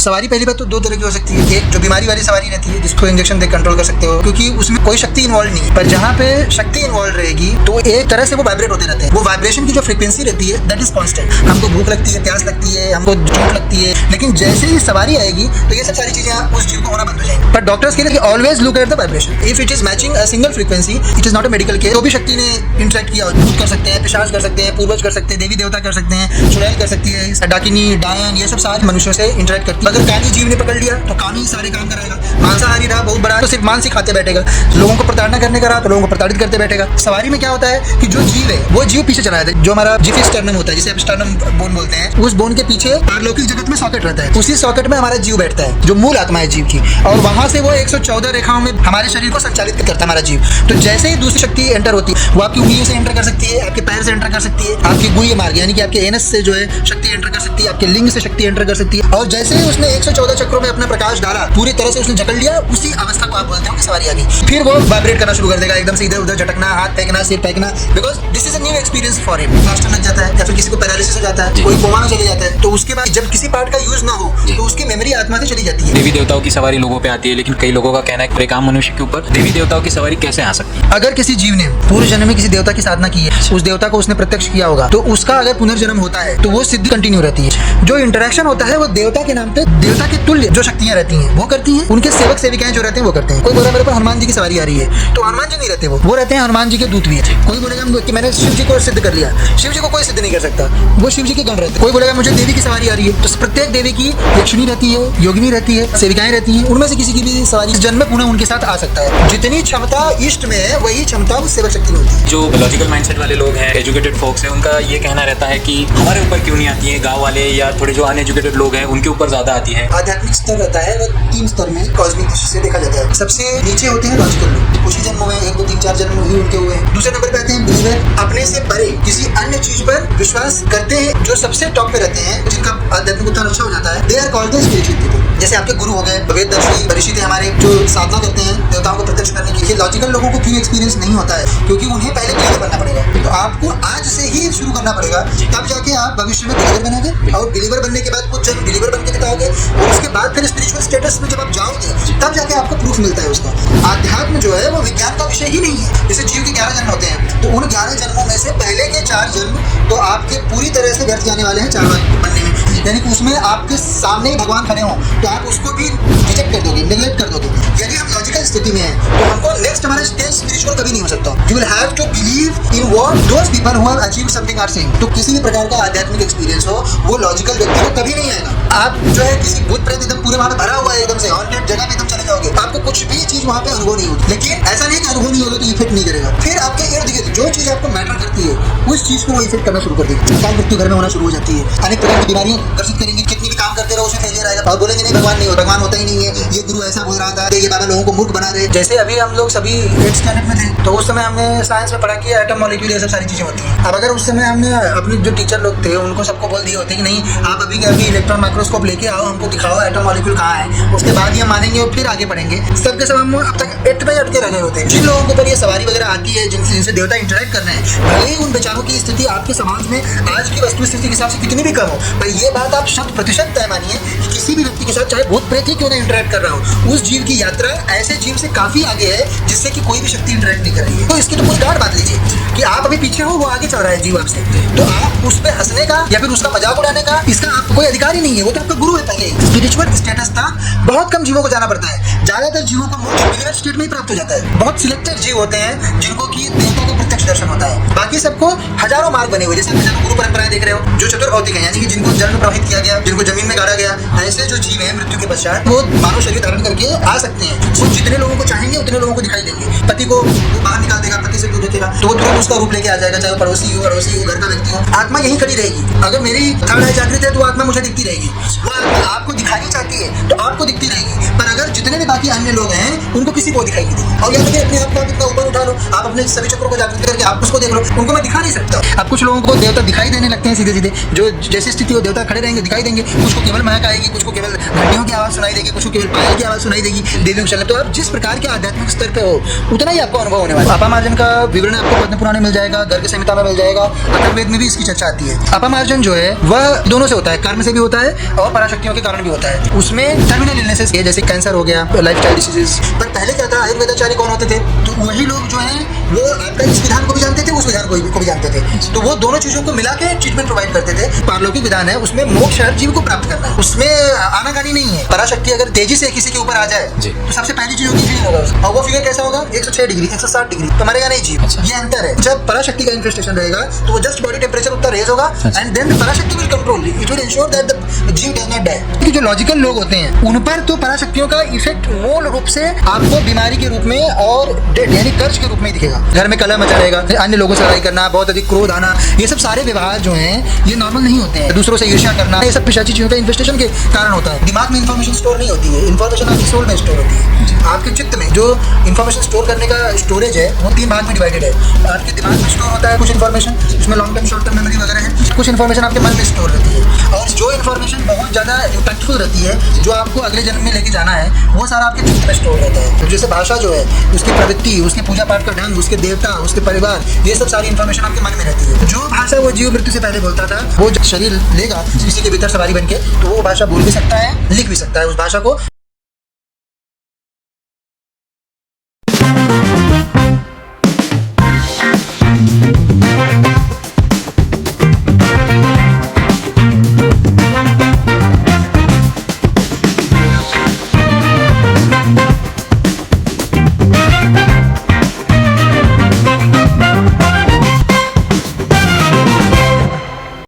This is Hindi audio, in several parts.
सवारी पहली बात तो दो तरह की हो सकती है। एक जो बीमारी वाली सवारी रहती है जिसको इंजेक्शन दे कंट्रोल कर सकते हो, क्योंकि उसमें कोई शक्ति इन्वॉल्व नहीं है। पर जहाँ पे शक्ति इन्वॉल्व रहेगी तो एक तरह से वो वाइब्रेट होते रहते हैं। वो वाइब्रेशन की जो फ्रीक्वेंसी रहती है दैट इज कांस्टेंट। हमको भूख लगती है, प्यास लगती है, हमको चोट लगती है, लेकिन जैसे ही सवारी आएगी तो ये सब सारी चीजें उस जीव को होना बंद हो जाएंगी। पर डॉक्टर्स के लिए always look at the vibration. If it is matching a single frequency it is not a medical case. जो भी शक्ति ने इंटरेक्ट किया, भूत कर सकते हैं, पिशाच कर सकते हैं, पूर्वज कर सकते हैं, देवी देवता कर सकते हैं, चुड़ैल कर सकती है, डाकिनी, डायन, ये सब सारे मनुष्यों से इंटरेक्ट करती है। अगर कामी जीव ने पकड़ लिया तो कामी सारे काम कराएगा। मांसाहारी रहा बहुत बड़ा तो सिर्फ मांस ही खाते बैठेगा। लोगों को प्रताड़ना करने का रहा तो लोगों को प्रताड़ित करते बैठेगा। सवारी में क्या होता है कि जो जीव है वो जीव पीछे चला जाता है। जो हमारा जिफी स्टर्नम होता है, जिसे आप स्टर्नम बोन बोलते हैं, उस बोन के पीछे पारलौकिक जगत में सॉकेट रहता है। उसी सॉकेट में हमारा जीव बैठता है जो मूल आत्मा है जीव की, और वहां से वो 114 रेखाओं में हमारे शरीर को संचालित करता है हमारा जीव। तो जैसे ही दूसरी शक्ति एंटर होती है वो आपकी उंगलियों से एंटर कर सकती है, आपके पैर से एंटर कर सकती है, आपके गुह्य मार्ग यानी कि आपके एनस से जो है शक्ति एंटर कर सकती है, आपके लिंग से शक्ति एंटर कर सकती है। और जैसे ही उसने 114 चक्रों में अपना प्रकाश डाला, पूरी तरह से उसने जकड़ लिया, उसी अवस्था को आप बोलते हो कि सवारी आ गई। फिर वो वाइब्रेट करना शुरू कर देगा, एकदम से इधर उधर झटकना, हाथ फेंकना, सिर फेंकना, because this is a new experience for him. Faster लग जाता है या फिर किसी को पैरालिसिस हो जाता है, कोई कोमा में चले जाता है, तो उसके बाद जब किसी पार्ट का यूज ना हो तो उसकी मेमोरी आत्मा से चली जाती है। देवी देवताओं की सवारी लोगों पे आती है, लेकिन कई लोगों का कहना है कि एक आम मनुष्य के ऊपर देवी देवताओं की सवारी कैसे आ सकती है? अगर किसी जीव ने पूर्व जन्म में किसी देवता की साधना की है, उस देवता को उसने प्रत्यक्ष किया होगा, तो उसका अगर पुनर्जन्म होता है तो वो सिद्धि कंटिन्यू रहती है। जो इंटरेक्शन होता है वो देवता के नाम पे देवता के तुल्य जो शक्तियां रहती हैं वो करती हैं, उनके सेवक सेविकाएं जो रहते हैं वो करते हैं। कोई बोला मेरे पर हनुमान जी की सवारी आ रही है, तो हनुमान जी नहीं रहते, वो रहते हैं हनुमान जी के दूतवीर। कोई बोलेगा कि मैंने शिव जी को सिद्ध कर लिया, शिव जी को कोई सिद्ध नहीं कर सकता, वो शिव जी के गण रहते हैं। कोई बोलेगा मुझे देवी की सवारी आ रही है, तो प्रत्येक देवी की यक्षिणी रहती है, योगिनी रहती है, सेविकाएं रहती हैं, उनमें से किसी की भी सवारी इस जन्म में पुनः उनके साथ आ सकता है। जितनी क्षमता इष्ट में है वही क्षमता उस सेवक शक्ति में होती है। जो लॉजिकल माइंडसेट वाले लोग हैं, एजुकेटेड फोक्स हैं, उनका ये कहना रहता है कि हमारे ऊपर क्यों नहीं आती है, गांव वाले या थोड़े जो अनएजुकेटेड लोग हैं उनके ऊपर ज्यादा आती है। आध्यात्मिक स्तर रहता है वो 3 स्तर में कॉस्मिक दृष्टि से देखा जाता है। सबसे नीचे होते हैं लॉजिकल लोग, कुछ ही जन्मों में 1 2 3 4 जन्म ही उनके हुए हैं। दूसरे नंबर पे आते हैं बिलीवर, अपने से परे किसी अन्य चीज पर विश्वास करते हैं, जो सबसे टॉप पे रहते हैं, जिनका आध्यात्मिक उत्थान अच्छा हो जाता है। They are called the spiritual people. जैसे आपके गुरु हो गए, वेददर्शी ऋषि थे हमारे, जो साधना करते हैं देवताओं को प्रत्यक्ष करने की। लॉजिकल लोगों को क्यों एक्सपीरियंस नहीं होता है? क्योंकि उन्हें पहले बिलीवर बनना पड़ेगा। तो आपको आज से ही शुरू करना पड़ेगा, तब जाके आप भविष्य में बिलीवर बनेंगे, और बिलीवर बनने के बाद कुछ जब बिलीवर बन के दिखाओगे, और उसके बाद फिर स्पिरिचुअल स्टेटस में जब आप जाओगे तब जाके आपको प्रूफ मिलता है उसका। आध्यात्म जो है वो विज्ञान का विषय ही नहीं है। जैसे जीव के 11 जन्म होते हैं, तो उन 11 जन्मों में से पहले के 4 जन्म तो आपके पूरी तरह से व्यर्थ जाने वाले हैं 4 बार बनने में। यानी कि उसमें आपके सामने ही भगवान खड़े हों तो आप उसको भी रिजेक्ट कर दोगे, नेग्लेक्ट कर दोगे। यदि हम लॉजिकल स्थिति में हैं तो हमको नेक्स्ट हमारा स्टेज स्पिरिचुअल कभी नहीं हो सकता। You will have to believe in what those people who have achieved something are saying. तो किसी भी प्रकार का आध्यात्मिक एक्सपीरियंस हो वो लॉजिकल व्यक्ति को कभी नहीं आएगा। आप जो है किसी भूत प्रेत एकदम पूरे वहां भरा हुआ है, एकदम से हॉन्टेड जगह पे एकदम चले जाओगे, आपको कुछ भी चीज वहां पे अनुभव नहीं होगी। लेकिन ऐसा नहीं कि अनुभव नहीं होगा तो इफेक्ट नहीं करेगा। फिर आपके इर्द गिर्द जो चीज आपको मैटर करती है उस चीज को वो इफेक्ट करना शुरू कर देगी। काल मृत्यु घर में होना शुरू हो जाती है, अनेक प्रकार की बीमारियां ग्रसित करेंगी। कितनी भी काम करते रहो उसमें फेलियर आएगा, और बोलेंगे नहीं भगवान नहीं हो, भगवान होता ही नहीं है, ये गुरु ऐसा बोल रहा था, ये बाबा लोगों को मूर्ख बना रहे। जैसे अभी हम लोग सभी 8th स्टैंडर्ड में थे तो उस समय हमने साइंस में पढ़ा कि एटम मॉलिक्यूल ये सब सारी चीजें होती हैं। अब अगर उस समय हमने अपने जो टीचर लोग थे उनको सबको बोल दिए होते कि नहीं आप अभी के अभी इलेक्ट्रॉन माइक्रोस्कोप लेके आओ, हमको दिखाओ एटम मॉलिक्यूल कहाँ है, उसके बाद ही हम मानेंगे और फिर आगे पढ़ेंगे। सबके सब हम अब तक 8th में अटके रह गए होते हैं। जिन लोगों के ऊपर ये सवारी वगैरह आती है, जिनसे देवता इंटरेक्ट कर रहे हैं, भले ही उन बेचारों की स्थिति आपके समाज में आज की वस्तु स्थिति के हिसाब से कितनी भी कम हो, पर ये बात आप 100% तय मानिए कि किसी भी व्यक्ति के साथ चाहे भूत प्रेत ही क्यों ना इंटरेक्ट कर रहा हो, उस जीव की यात्रा ऐसे जीव से काफी आगे है जिससे कि कोई भी शक्ति इंटरेक्ट नहीं कर रही है। तो इसकी तो पूरी गाढ़ बात लीजिए कि आप अभी पीछे हो, वो आगे चल रहा है जीव आपसे, तो आप उस पर हंसने का या फिर उसका मजाक उड़ाने का इसका आपको कोई अधिकार ही नहीं है। वो तो आपका गुरु है। पहले स्पिरिचुअल स्टेटस था, बहुत कम जीवों को जाना पड़ता है, ज्यादातर जीवों को मोक्ष बिलीवर स्टेट में ही प्राप्त हो जाता है। बहुत सिलेक्टेड जीव होते हैं जिनको की देवता को प्रत्यक्ष दर्शन होता है, बाकी सबको हजारों मार्ग बने हुए, जैसे हजारों गुरु परंपराएं देख रहे हो, जो चतुर भौतिक है यानी कि जिनको जल में प्रवाहित किया गया, जिनको जमीन में गाड़ा गया, ऐसे जो जीव है मृत्यु के पश्चात वो मानव शरीर धारण करके आ सकते हैं। वो जितने लोगों को चाहेंगे उतने लोगों को दिखाई देंगे। पति को वो बाहर निकाल देगा, पति से दूर रखेगा तो वो तुरंत उसका रूप लेके आ जाएगा, चाहे पड़ोसी हो, घर का व्यक्ति हो। आत्मा यहीं खड़ी रहेगी। अगर मेरी थर्ड आई जागृत है तो आत्मा मुझे दिखती रहेगी, वो आपको दिखानी चाहती है तो आपको दिखती रहेगी। पर अगर जितने भी बाकी अन्य लोग हैं उनको किसी को दिखाई नहीं देगी। और या तो अपने आप को इतना ऊपर उठा लो, आप अपने सभी चक्रों को जागृत करके आप उसको देख लो, उनको मैं दिखा नहीं सकता। अब कुछ लोगों को देवता दिखाई देने लगते हैं सीधे सीधे, जो जैसी स्थिति हो देवता खड़े रहेंगे दिखाई देंगे, कुछ को केवल महक आएगी, कुछ को केवल घंटियों की आवाज़ सुनाई देगी, कुछ को केवल पायल की आवाज़ सुनाई देगी देवियों के चलने। तो आप जिस प्रकार के आध्यात्मिक स्तर पे हो उतना ही आपको अनुभव होने वाला है। अपामार्जन का विवरण आपको पद्म पुराण में मिल जाएगा, गर्ग संहिता में मिल जाएगा, अथर्ववेद में भी इसकी चर्चा आती है। अपामार्जन जो है वह दोनों से होता है, कर्म से भी होता है और पराशक्तियों के कारण भी होता है। उसमें टर्मिनल इलनेसेस जैसे कैंसर हो गया, लाइफस्टाइल डिसीजेस। पर पहले क्या था, आयुर्वेदाचार्य कौन होते थे? तो वही लोग जो है वो आपका इस विधान को भी जानते थे, उस विधान को भी जानते थे। तो वो दोनों चीजों को मिला के ट्रीटमेंट प्रोवाइड करते थे। पारलौकिक विधान है, उसमें मोक्ष हर जीव को प्राप्त करना है, उसमें आनाकानी नहीं है। पराशक्ति अगर तेजी से किसी के ऊपर आ जाए तो सबसे पहली चीज होगी फीलिंग होगा उसका, और वो फिगर कैसा होगा? 106 डिग्री 160 डिग्री, तो मरेगा नहीं जीव। ये अंतर है। जब पराशक्ति का इन्फेस्टेशन रहेगा तो वो जस्ट बॉडी टेम्परेचर उतना रेज होगा and then Parashakti will control, it will ensure that the jeev does not die. जो लॉजिकल लोग होते हैं उन पर तो पराशक्तियों का इफेक्ट मूल रूप से आपको बीमारी के रूप में और यानी कर्ज के रूप में दिखेगा। घर में कलह मचा रहेगा, अन्य लोगों से लड़ाई करना, बहुत अधिक क्रोध आना, ये सब सारे व्यवहार जो हैं ये नॉर्मल नहीं होते हैं। दूसरों से ईर्ष्या करना, ये सब पिशाची चीजों का इन्फेस्टेशन के कारण होता है। दिमाग में इन्फॉर्मेशन स्टोर नहीं होती है, इन्फॉर्मेशन आपकी सोल में स्टोर होती है। आपके चित्त में जो इन्फॉर्मेशन स्टोर करने का स्टोरेज है वो 3 भाग में डिवाइडेड है। आपके दिमाग में स्टोर होता है कुछ इन्फॉर्मेशन, उसमें long term short term memory वगैरह है। कुछ इन्फॉर्मेशन आपके मन में स्टोर रहती है, और जो इन्फॉर्मेशन बहुत ज़्यादा इम्पैक्टफुल रहती है, जो आपको अगले जन्म में लेके जाना है, वो सारा आपके चित्त में स्टोर रहता है। तो जैसे भाषा जो है, उसकी प्रवृत्ति, उसके पूजा पाठ का ढंग, उसके देवता, उसके परिवार, ये सब सारी इन्फॉर्मेशन आपके मन में रहती है। जो भाषा वो जीव मृत्यु से पहले बोलता था, वो जब शरीर लेगा किसी के भीतर सवारी बन के, तो वो भाषा बोल भी सकता है, लिख भी सकता है उस भाषा को।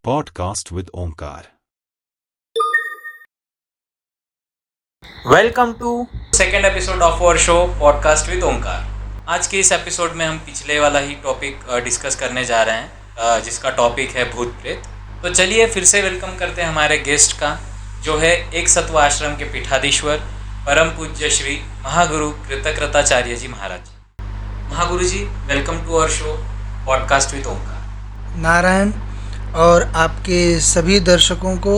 Podcast with Omkar. Welcome to second episode of our show podcast with Omkar. आज के इस एपिसोड में हम पिछले वाला ही टॉपिक डिस्कस करने जा रहे हैं, जिसका टॉपिक है भूत प्रेत। तो चलिए फिर से वेलकम करते हैं हमारे गेस्ट का, जो है एक सत्व आश्रम के पीठाधीश्वर परम पूज्य Shri Mahaguru Kritkritacharya ji Maharaj. Mahaguru ji, welcome to our show podcast with Omkar. Narayan और आपके सभी दर्शकों को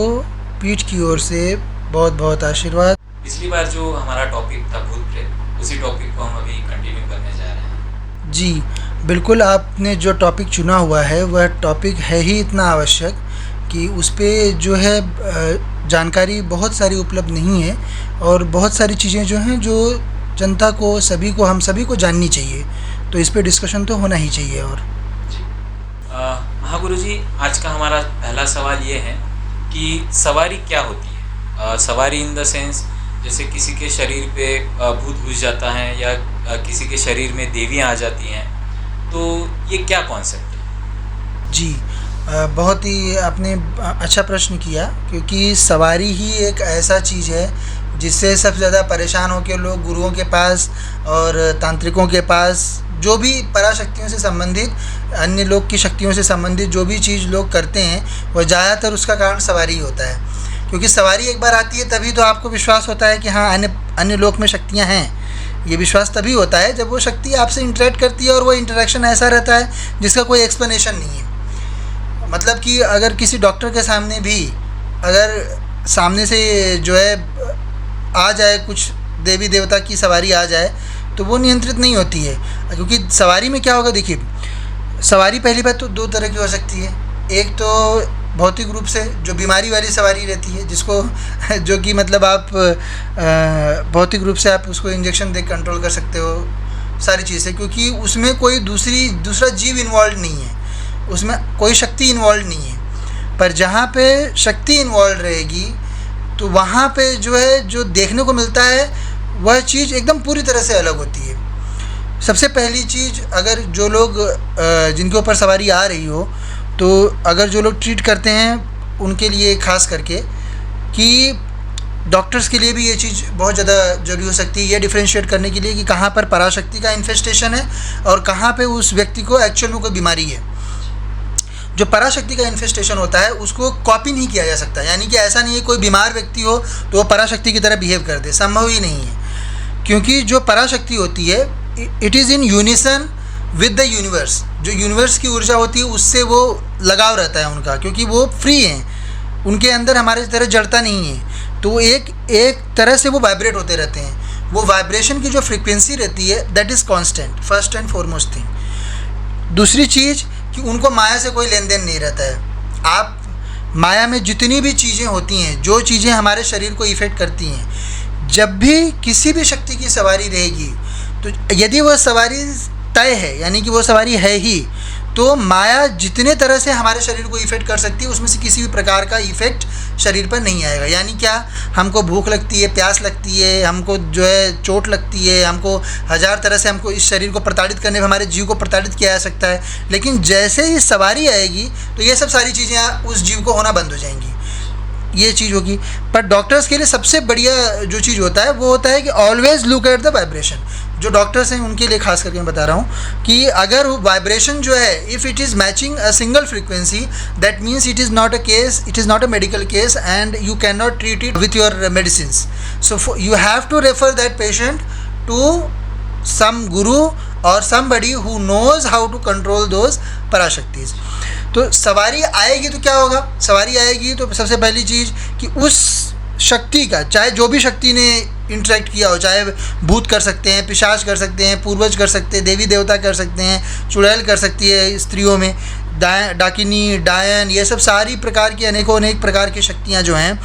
पीठ की ओर से बहुत बहुत आशीर्वाद। पिछली बार जो हमारा टॉपिक था भूत प्रेत, उसी टॉपिक को हम अभी कंटिन्यू करने जा रहे हैं। जी बिल्कुल, आपने जो टॉपिक चुना हुआ है वह टॉपिक है ही इतना आवश्यक कि उस पर जो है जानकारी बहुत सारी उपलब्ध नहीं है, और बहुत सारी चीज़ें जो हैं जो जनता को, सभी को, हम सभी को जाननी चाहिए। तो इस पर डिस्कशन तो होना ही चाहिए। और महागुरु जी, आज का हमारा पहला सवाल ये है कि सवारी क्या होती है? सवारी इन द सेंस, जैसे किसी के शरीर पे भूत घुस जाता है या किसी के शरीर में देवियाँ आ जाती हैं, तो ये क्या कॉन्सेप्ट है? जी बहुत ही आपने अच्छा प्रश्न किया, क्योंकि सवारी ही एक ऐसा चीज़ है जिससे सबसे ज़्यादा परेशान होकर लोग गुरुओं के पास और तांत्रिकों के पास, जो भी पराशक्तियों से संबंधित, अन्य लोग की शक्तियों से संबंधित जो भी चीज़ लोग करते हैं, वह ज़्यादातर उसका कारण सवारी होता है। क्योंकि सवारी एक बार आती है तभी तो आपको विश्वास होता है कि हाँ अन्य लोक में शक्तियाँ हैं। ये विश्वास तभी होता है जब वो शक्ति आपसे इंटरेक्ट करती है, और वो इंटरेक्शन ऐसा रहता है जिसका कोई एक्सप्लेनेशन नहीं है। मतलब कि अगर किसी डॉक्टर के सामने भी अगर सामने से जो है आ जाए, कुछ देवी देवता की सवारी आ जाए, तो वो नियंत्रित नहीं होती है। क्योंकि सवारी में क्या होगा, देखिए, सवारी पहली बात तो 2 तरह की हो सकती है। एक तो भौतिक रूप से जो बीमारी वाली सवारी रहती है, जिसको जो कि मतलब आप भौतिक रूप से आप उसको इंजेक्शन दे कंट्रोल कर सकते हो सारी चीज़ें, क्योंकि उसमें कोई दूसरा जीव इन्वॉल्व नहीं है, उसमें कोई शक्ति इन्वॉल्व नहीं है। पर जहाँ पे शक्ति इन्वॉल्व रहेगी तो वहाँ पे जो है जो देखने को मिलता है वह चीज़ एकदम पूरी तरह से अलग होती है। सबसे पहली चीज़, अगर जो लोग जिनके ऊपर सवारी आ रही हो, तो अगर जो लोग ट्रीट करते हैं उनके लिए ख़ास करके, कि डॉक्टर्स के लिए भी ये चीज़ बहुत ज़्यादा ज़रूरी हो सकती है, ये डिफ्रेंशिएट करने के लिए कि कहाँ पर पराशक्ति का इन्फेस्टेशन है और कहाँ पे उस व्यक्ति को एक्चुअल में कोई बीमारी है। जो पराशक्ति का इन्फेस्टेशन होता है उसको कॉपी नहीं किया जा सकता, यानी कि ऐसा नहीं है कोई बीमार व्यक्ति हो तो वो पराशक्ति की तरह बिहेव कर दे, संभव ही नहीं है। क्योंकि जो पराशक्ति होती है it is in unison with the universe. जो यूनिवर्स की ऊर्जा होती है उससे वो लगाव रहता है उनका, क्योंकि वो फ्री हैं, उनके अंदर हमारे तरह जड़ता नहीं है। तो एक तरह से वो वाइब्रेट होते रहते हैं। वो वाइब्रेशन की जो फ्रीक्वेंसी रहती है that is constant, first and foremost thing. दूसरी चीज़ कि उनको माया से कोई लेन देन नहीं रहता है। आप माया में जितनी भी चीज़ें होती हैं, जो चीज़ें हमारे शरीर को इफ़ेक्ट करती हैं, जब भी किसी भी शक्ति की सवारी रहेगी तो यदि वह सवारी तय है, यानी कि वो सवारी है ही, तो माया जितने तरह से हमारे शरीर को इफ़ेक्ट कर सकती है उसमें से किसी भी प्रकार का इफ़ेक्ट शरीर पर नहीं आएगा। यानी क्या, हमको भूख लगती है, प्यास लगती है, हमको जो है चोट लगती है, हमको हज़ार तरह से हमको इस शरीर को प्रताड़ित करने में हमारे जीव को प्रताड़ित किया जा सकता है। लेकिन जैसे ही सवारी आएगी तो ये सब सारी चीज़ें उस जीव को होना बंद हो जाएंगी, ये चीज़ होगी। पर डॉक्टर्स के लिए सबसे बढ़िया जो चीज़ होता है वो होता है कि always look at the vibration. जो डॉक्टर्स हैं उनके लिए खास करके मैं बता रहा हूँ कि अगर वाइब्रेशन जो है if it is matching a single frequency, that means it is not a case, it is not a medical case and you can not treat it with your medicine. So you have to refer that patient to some guru और somebody who knows how to control those पराशक्तिज। तो सवारी आएगी तो क्या होगा, सवारी आएगी तो सबसे पहली चीज़ कि उस शक्ति का, चाहे जो भी शक्ति ने इंटरेक्ट किया हो, चाहे भूत कर सकते हैं, पिशाच कर सकते हैं, पूर्वज कर सकते हैं, देवी देवता कर सकते हैं, चुड़ैल कर सकती है स्त्रियों में, डाकिनी, डायन, ये सब सारी प्रकार की अनेक प्रकार की शक्तियाँ जो हैं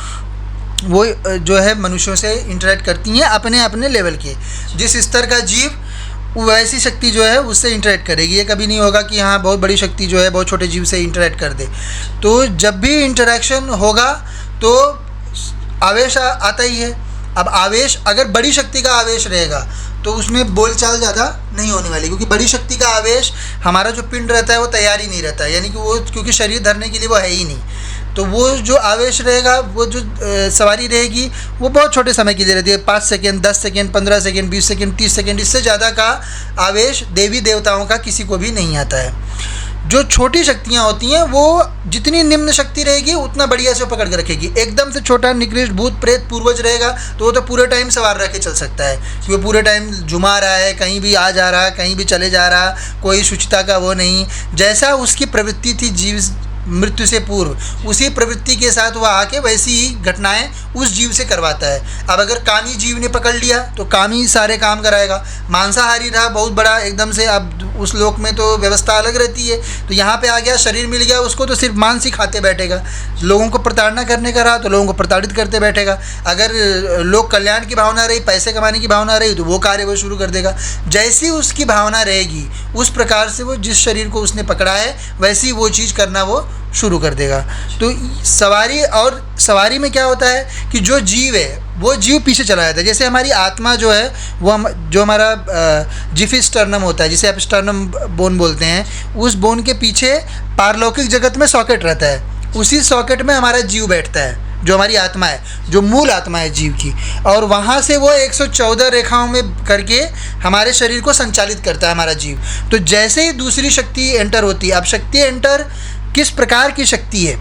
वो जो है मनुष्यों से इंटरेक्ट करती हैं अपने अपने लेवल के। जिस स्तर का जीव वैसी शक्ति जो है उससे इंटरेक्ट करेगी। ये कभी नहीं होगा कि हाँ बहुत बड़ी शक्ति जो है बहुत छोटे जीव से इंटरेक्ट कर दे। तो जब भी इंटरेक्शन होगा तो आवेश आता ही है। अब आवेश, अगर बड़ी शक्ति का आवेश रहेगा तो उसमें बोलचाल ज़्यादा नहीं होने वाली, क्योंकि बड़ी शक्ति का आवेश हमारा जो पिंड रहता है वो तैयार ही नहीं रहता है, यानी कि वो क्योंकि शरीर धरने के लिए वो है ही नहीं। तो वो जो आवेश रहेगा, वो जो सवारी रहेगी वो बहुत छोटे समय के लिए रहती है, 5 second, 10 second, 15 second, 20 second, 30 second, इससे ज़्यादा का आवेश देवी देवताओं का किसी को भी नहीं आता है। जो छोटी शक्तियाँ होती हैं वो जितनी निम्न शक्ति रहेगी उतना बढ़िया से पकड़ के रखेगी। एकदम से छोटा निकृष्ट भूत प्रेत पूर्वज रहेगा तो वो तो पूरे टाइम सवार रह के चल सकता है, कि वो पूरे टाइम झुमा रहा है, कहीं भी आ जा रहा, कहीं भी चले जा रहा, कोई शुचिता का वो नहीं। जैसा उसकी प्रवृत्ति थी जीव मृत्यु से पूर्व, उसी प्रवृत्ति के साथ वह आके वैसी ही घटनाएं उस जीव से करवाता है। अब अगर कामी जीव ने पकड़ लिया तो कामी सारे काम कराएगा। मांसाहारी रहा बहुत बड़ा एकदम से, अब उस लोक में तो व्यवस्था अलग रहती है, तो यहाँ पे आ गया, शरीर मिल गया उसको तो सिर्फ मांस ही खाते बैठेगा। लोगों को प्रताड़ना करने का रहा तो लोगों को प्रताड़ित करते बैठेगा। अगर लोक कल्याण की भावना रही, पैसे कमाने की भावना रही तो वो कार्य वो शुरू कर देगा। जैसी उसकी भावना रहेगी उस प्रकार से वो जिस शरीर को उसने पकड़ा है वैसी वो चीज़ करना वो शुरू कर देगा। तो सवारी, और सवारी में क्या होता है कि जो जीव है वो जीव पीछे चला जाता है। जैसे हमारी आत्मा जो है वो जो हमारा जिफी स्टर्नम होता है, जिसे आप स्टर्नम बोन बोलते हैं, उस बोन के पीछे पारलौकिक जगत में सॉकेट रहता है। उसी सॉकेट में हमारा जीव बैठता है, जो हमारी आत्मा है, जो मूल आत्मा है जीव की, और वहाँ से वो 114 रेखाओं में करके हमारे शरीर को संचालित करता है हमारा जीव। तो जैसे ही दूसरी शक्ति एंटर होती है, अब शक्ति एंटर किस प्रकार की शक्ति है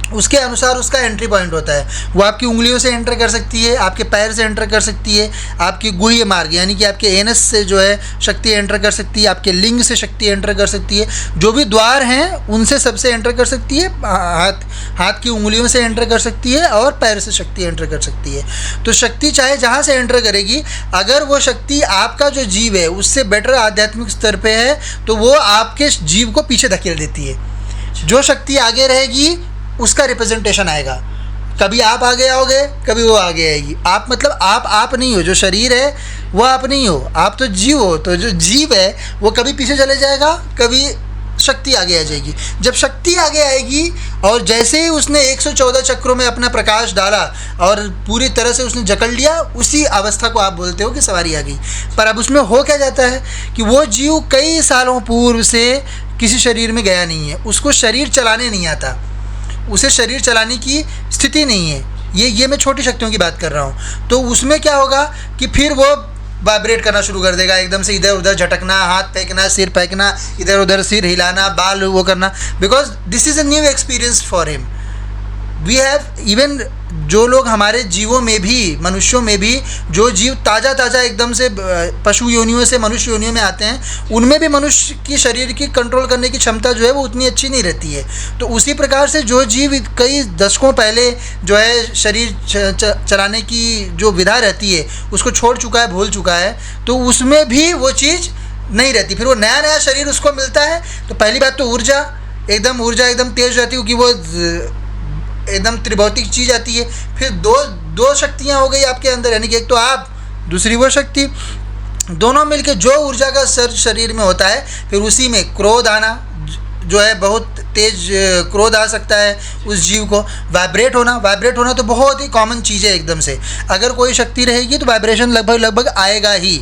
उसके अनुसार उसका एंट्री पॉइंट होता है। वो आपकी उंगलियों से एंटर कर सकती है, आपके पैर से एंटर कर सकती है, आपकी गुह्य मार्ग यानी कि आपके एनस से जो है शक्ति एंटर कर सकती है, आपके लिंग से शक्ति एंटर कर सकती है, जो भी द्वार हैं उनसे सबसे एंटर कर सकती है, हाथ की उंगलियों से एंटर कर सकती है और पैर से शक्ति एंटर कर सकती है। तो शक्ति चाहे जहाँ से एंटर करेगी, अगर वो शक्ति आपका जो जीव है उससे बेटर आध्यात्मिक स्तर पर है तो वो आपके जीव को पीछे धकेल देती है। जो शक्ति आगे रहेगी उसका रिप्रेजेंटेशन आएगा। कभी आप आगे आओगे, कभी वो आगे आएगी। आप मतलब आप नहीं हो, जो शरीर है वो आप नहीं हो, आप तो जीव हो। तो जो जीव है वो कभी पीछे चले जाएगा, कभी शक्ति आगे आ जाएगी। जब शक्ति आगे आएगी और जैसे ही उसने 114 चक्रों में अपना प्रकाश डाला और पूरी तरह से उसने जकड़ लिया, उसी अवस्था को आप बोलते हो कि सवारी आ गई। पर अब उसमें हो क्या जाता है कि वो जीव कई सालों पूर्व से किसी शरीर में गया नहीं है, उसको शरीर चलाने नहीं आता, उसे शरीर चलाने की स्थिति नहीं है। ये मैं छोटी शक्तियों की बात कर रहा हूँ। तो उसमें क्या होगा कि फिर वो वाइब्रेट करना शुरू कर देगा, एकदम से इधर उधर झटकना, हाथ फेंकना, सिर फेंकना, इधर उधर सिर हिलाना, बाल वो करना, because this is a new experience for him. We have even जो लोग हमारे जीवों में भी, मनुष्यों में भी जो जीव ताज़ा एकदम से पशु योनियों से मनुष्य योनियों में आते हैं, उनमें भी मनुष्य की शरीर की कंट्रोल करने की क्षमता जो है वो उतनी अच्छी नहीं रहती है। तो उसी प्रकार से जो जीव कई दशकों पहले जो है शरीर चलाने की जो विधा रहती है उसको छोड़ चुका है, भूल चुका है, तो उसमें भी वो चीज़ नहीं रहती। फिर वो नया शरीर उसको मिलता है तो पहली बात तो ऊर्जा एकदम तेज रहती है, क्योंकि वो एकदम त्रिभौतिक चीज़ आती है। फिर दो शक्तियाँ हो गई आपके अंदर, यानी कि एक तो आप, दूसरी वो शक्ति, दोनों मिलके जो ऊर्जा का सर्ज शरीर में होता है, फिर उसी में क्रोध आना जो है, बहुत तेज क्रोध आ सकता है उस जीव को। वाइब्रेट होना तो बहुत ही कॉमन चीज़ है एकदम से। अगर कोई शक्ति रहेगी तो वाइब्रेशन लगभग आएगा ही।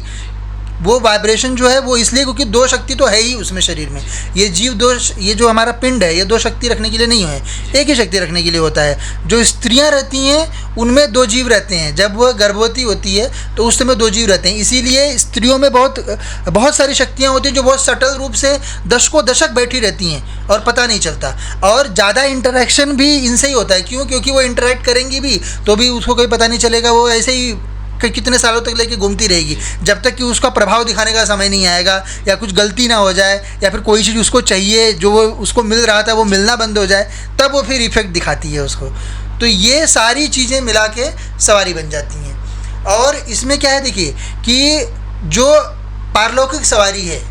वो वाइब्रेशन जो है वो इसलिए क्योंकि दो शक्ति तो है ही उसमें शरीर में। ये जीव ये जो हमारा पिंड है, ये दो शक्ति रखने के लिए नहीं है, एक ही शक्ति रखने के लिए होता है। जो स्त्रियां रहती हैं उनमें दो जीव रहते हैं। जब वह गर्भवती होती है तो उस समय दो जीव रहते हैं। इसीलिए स्त्रियों में बहुत सारी शक्तियाँ होती हैं जो बहुत सटल रूप से दशकों दशक बैठी रहती हैं और पता नहीं चलता। और ज़्यादा इंटरेक्शन भी इनसे ही होता है। क्यों? क्योंकि वो इंटरेक्ट करेंगी भी तो भी उसको कोई पता नहीं चलेगा। वो ऐसे ही कितने सालों तक लेके घूमती रहेगी, जब तक कि उसका प्रभाव दिखाने का समय नहीं आएगा, या कुछ गलती ना हो जाए, या फिर कोई चीज़ उसको चाहिए जो वो उसको मिल रहा था वो मिलना बंद हो जाए, तब वो फिर इफ़ेक्ट दिखाती है उसको। तो ये सारी चीज़ें मिला के सवारी बन जाती हैं। और इसमें क्या है, देखिए कि जो पारलौकिक सवारी है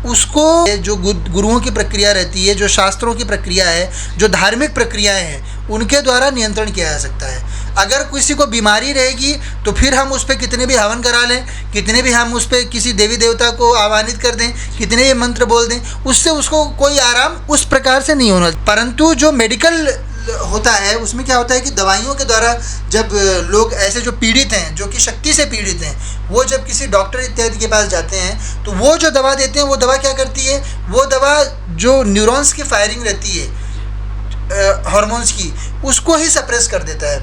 उसको जो गुरुओं की प्रक्रिया रहती है, जो शास्त्रों की प्रक्रिया है, जो धार्मिक प्रक्रियाएं हैं, उनके द्वारा नियंत्रण किया जा सकता है। अगर किसी को बीमारी रहेगी तो फिर हम उस पर कितने भी हवन करा लें, कितने भी हम उस पर किसी देवी देवता को आह्वानित कर दें, कितने भी मंत्र बोल दें, उससे उसको कोई आराम उस प्रकार से नहीं होना। परंतु जो मेडिकल होता है उसमें क्या होता है कि दवाइयों के द्वारा जब लोग ऐसे जो पीड़ित हैं, जो कि शक्ति से पीड़ित हैं, वो जब किसी डॉक्टर इत्यादि के पास जाते हैं तो वो जो दवा देते हैं, वो दवा क्या करती है, वो दवा जो न्यूरॉन्स की फायरिंग रहती है हार्मोन्स की, उसको ही सप्रेस कर देता है।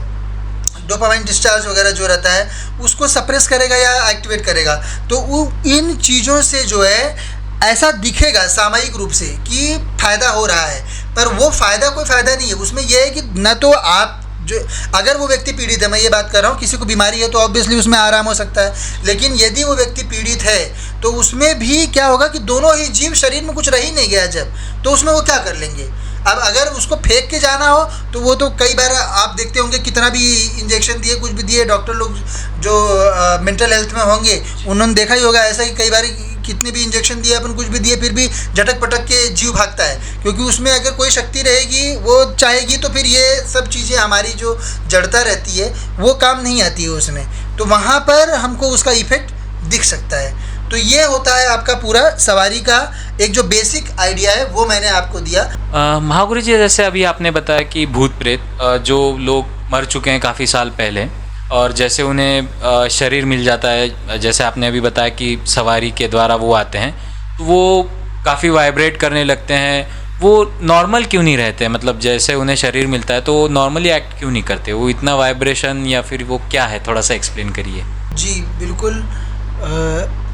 डोपामाइन डिस्चार्ज वगैरह जो रहता है उसको सप्रेस करेगा या एक्टिवेट करेगा। तो वो इन चीज़ों से जो है ऐसा दिखेगा सामयिक रूप से कि फ़ायदा हो रहा है, पर वो फ़ायदा कोई फ़ायदा नहीं है। उसमें यह है कि न तो आप जो, अगर वो व्यक्ति पीड़ित है, मैं ये बात कर रहा हूँ, किसी को बीमारी है तो ऑब्वियसली उसमें आराम हो सकता है, लेकिन यदि वो व्यक्ति पीड़ित है तो उसमें भी क्या होगा कि दोनों ही जीव, शरीर में कुछ रह ही नहीं गया जब, तो उसमें वो क्या कर लेंगे। अब अगर उसको फेंक के जाना हो तो वो तो कई बार आप देखते होंगे कितना भी इंजेक्शन दिए, कुछ भी दिए, डॉक्टर लोग जो मेंटल हेल्थ में होंगे उन्होंने देखा ही होगा ऐसा, ही कई बार कितने भी इंजेक्शन दिए, अपन कुछ भी दिए, फिर भी झटक पटक के जीव भागता है, क्योंकि उसमें अगर कोई शक्ति रहेगी, वो चाहेगी, तो फिर ये सब चीज़ें, हमारी जो जड़ता रहती है वो काम नहीं आती है उसमें, तो वहाँ पर हमको उसका इफेक्ट दिख सकता है। तो ये होता है आपका पूरा सवारी का एक जो बेसिक आइडिया है, वो मैंने आपको दिया। महागुरु जी, जैसे अभी आपने बताया कि भूत प्रेत जो लोग मर चुके हैं काफ़ी साल पहले, और जैसे उन्हें शरीर मिल जाता है, जैसे आपने अभी बताया कि सवारी के द्वारा वो आते हैं, तो वो काफ़ी वाइब्रेट करने लगते हैं, वो नॉर्मल क्यों नहीं रहते? मतलब जैसे उन्हें शरीर मिलता है तो वो नॉर्मली एक्ट क्यों नहीं करते? वो इतना वाइब्रेशन, या फिर वो क्या है, थोड़ा सा एक्सप्लेन करिए। जी बिल्कुल,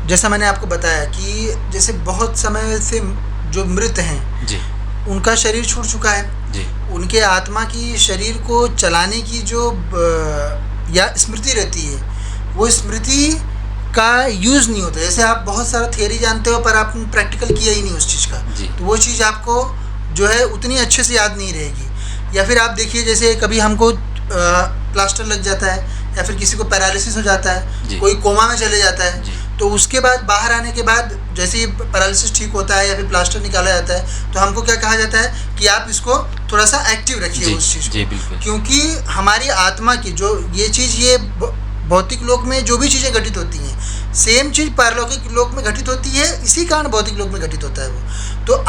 जैसा मैंने आपको बताया कि जैसे बहुत समय से जो मृत हैं जी, उनका शरीर छूट चुका है जी, उनके आत्मा की शरीर को चलाने की जो या स्मृति रहती है, वो स्मृति का यूज़ नहीं होता। जैसे आप बहुत सारा थियरी जानते हो पर आपने प्रैक्टिकल किया ही नहीं उस चीज़ का, तो वो चीज़ आपको जो है उतनी अच्छे से याद नहीं रहेगी। या फिर आप देखिए, जैसे कभी हमको प्लास्टर लग जाता है, या फिर किसी को पैरालिसिस हो जाता है, कोई कोमा में चले जाता है, तो उसके बाद बाहर आने के बाद जैसे ही पैरालिसिस ठीक होता है या फिर प्लास्टर निकाला जाता है, तो हमको क्या कहा जाता है कि आप इसको थोड़ा सा एक्टिव रखिए उस चीज़ को, क्योंकि हमारी आत्मा की जो ये चीज़, ये भौतिक लोक में जो भी चीज़ें घटित होती हैं, सेम चीज़ पारलौकिक लोक में घटित होती है, इसी कारण भौतिक लोक में घटित होता है वो। तो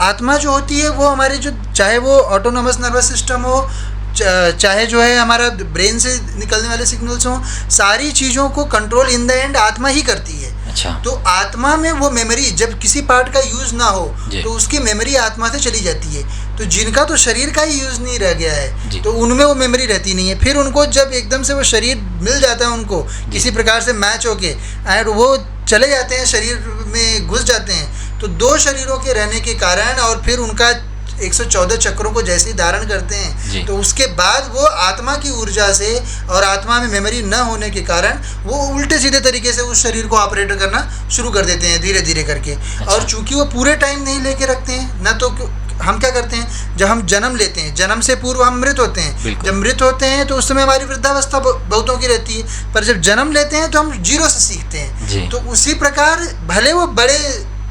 आत्मा जो होती है वो हमारे जो, चाहे वो ऑटोनोमस नर्वस सिस्टम हो, चाहे जो है हमारा ब्रेन से निकलने वाले सिग्नल्स हों, सारी चीज़ों को कंट्रोल इन द एंड आत्मा ही करती है। अच्छा। तो आत्मा में वो मेमोरी, जब किसी पार्ट का यूज़ ना हो तो उसकी मेमोरी आत्मा से चली जाती है। तो जिनका तो शरीर का ही यूज़ नहीं रह गया है तो उनमें वो मेमोरी रहती नहीं है। फिर उनको जब एकदम से वो शरीर मिल जाता है, उनको किसी प्रकार से मैच होके एंड वो चले जाते हैं, शरीर में घुस जाते हैं, तो दो शरीरों के रहने के कारण और फिर उनका 114 चक्रों को जैसे ही धारण करते जी। हैं तो उसके बाद वो आत्मा की ऊर्जा से और आत्मा में मेमोरी न होने के कारण वो उल्टे सीधे तरीके से उस शरीर को ऑपरेट करना शुरू कर देते हैं धीरे धीरे करके। और चूंकि वो पूरे टाइम नहीं लेके रखते हैं, न तो हम क्या करते हैं, जब हम जन्म लेते हैं, जन्म से पूर्व हम मृत होते हैं। बिल्कुल। जब मृत होते हैं तो उस समय हमारी वृद्धावस्था बहुतों की रहती है, पर जब जन्म लेते हैं तो हम जीरो से सीखते जी। हैं। तो उसी प्रकार भले वो बड़े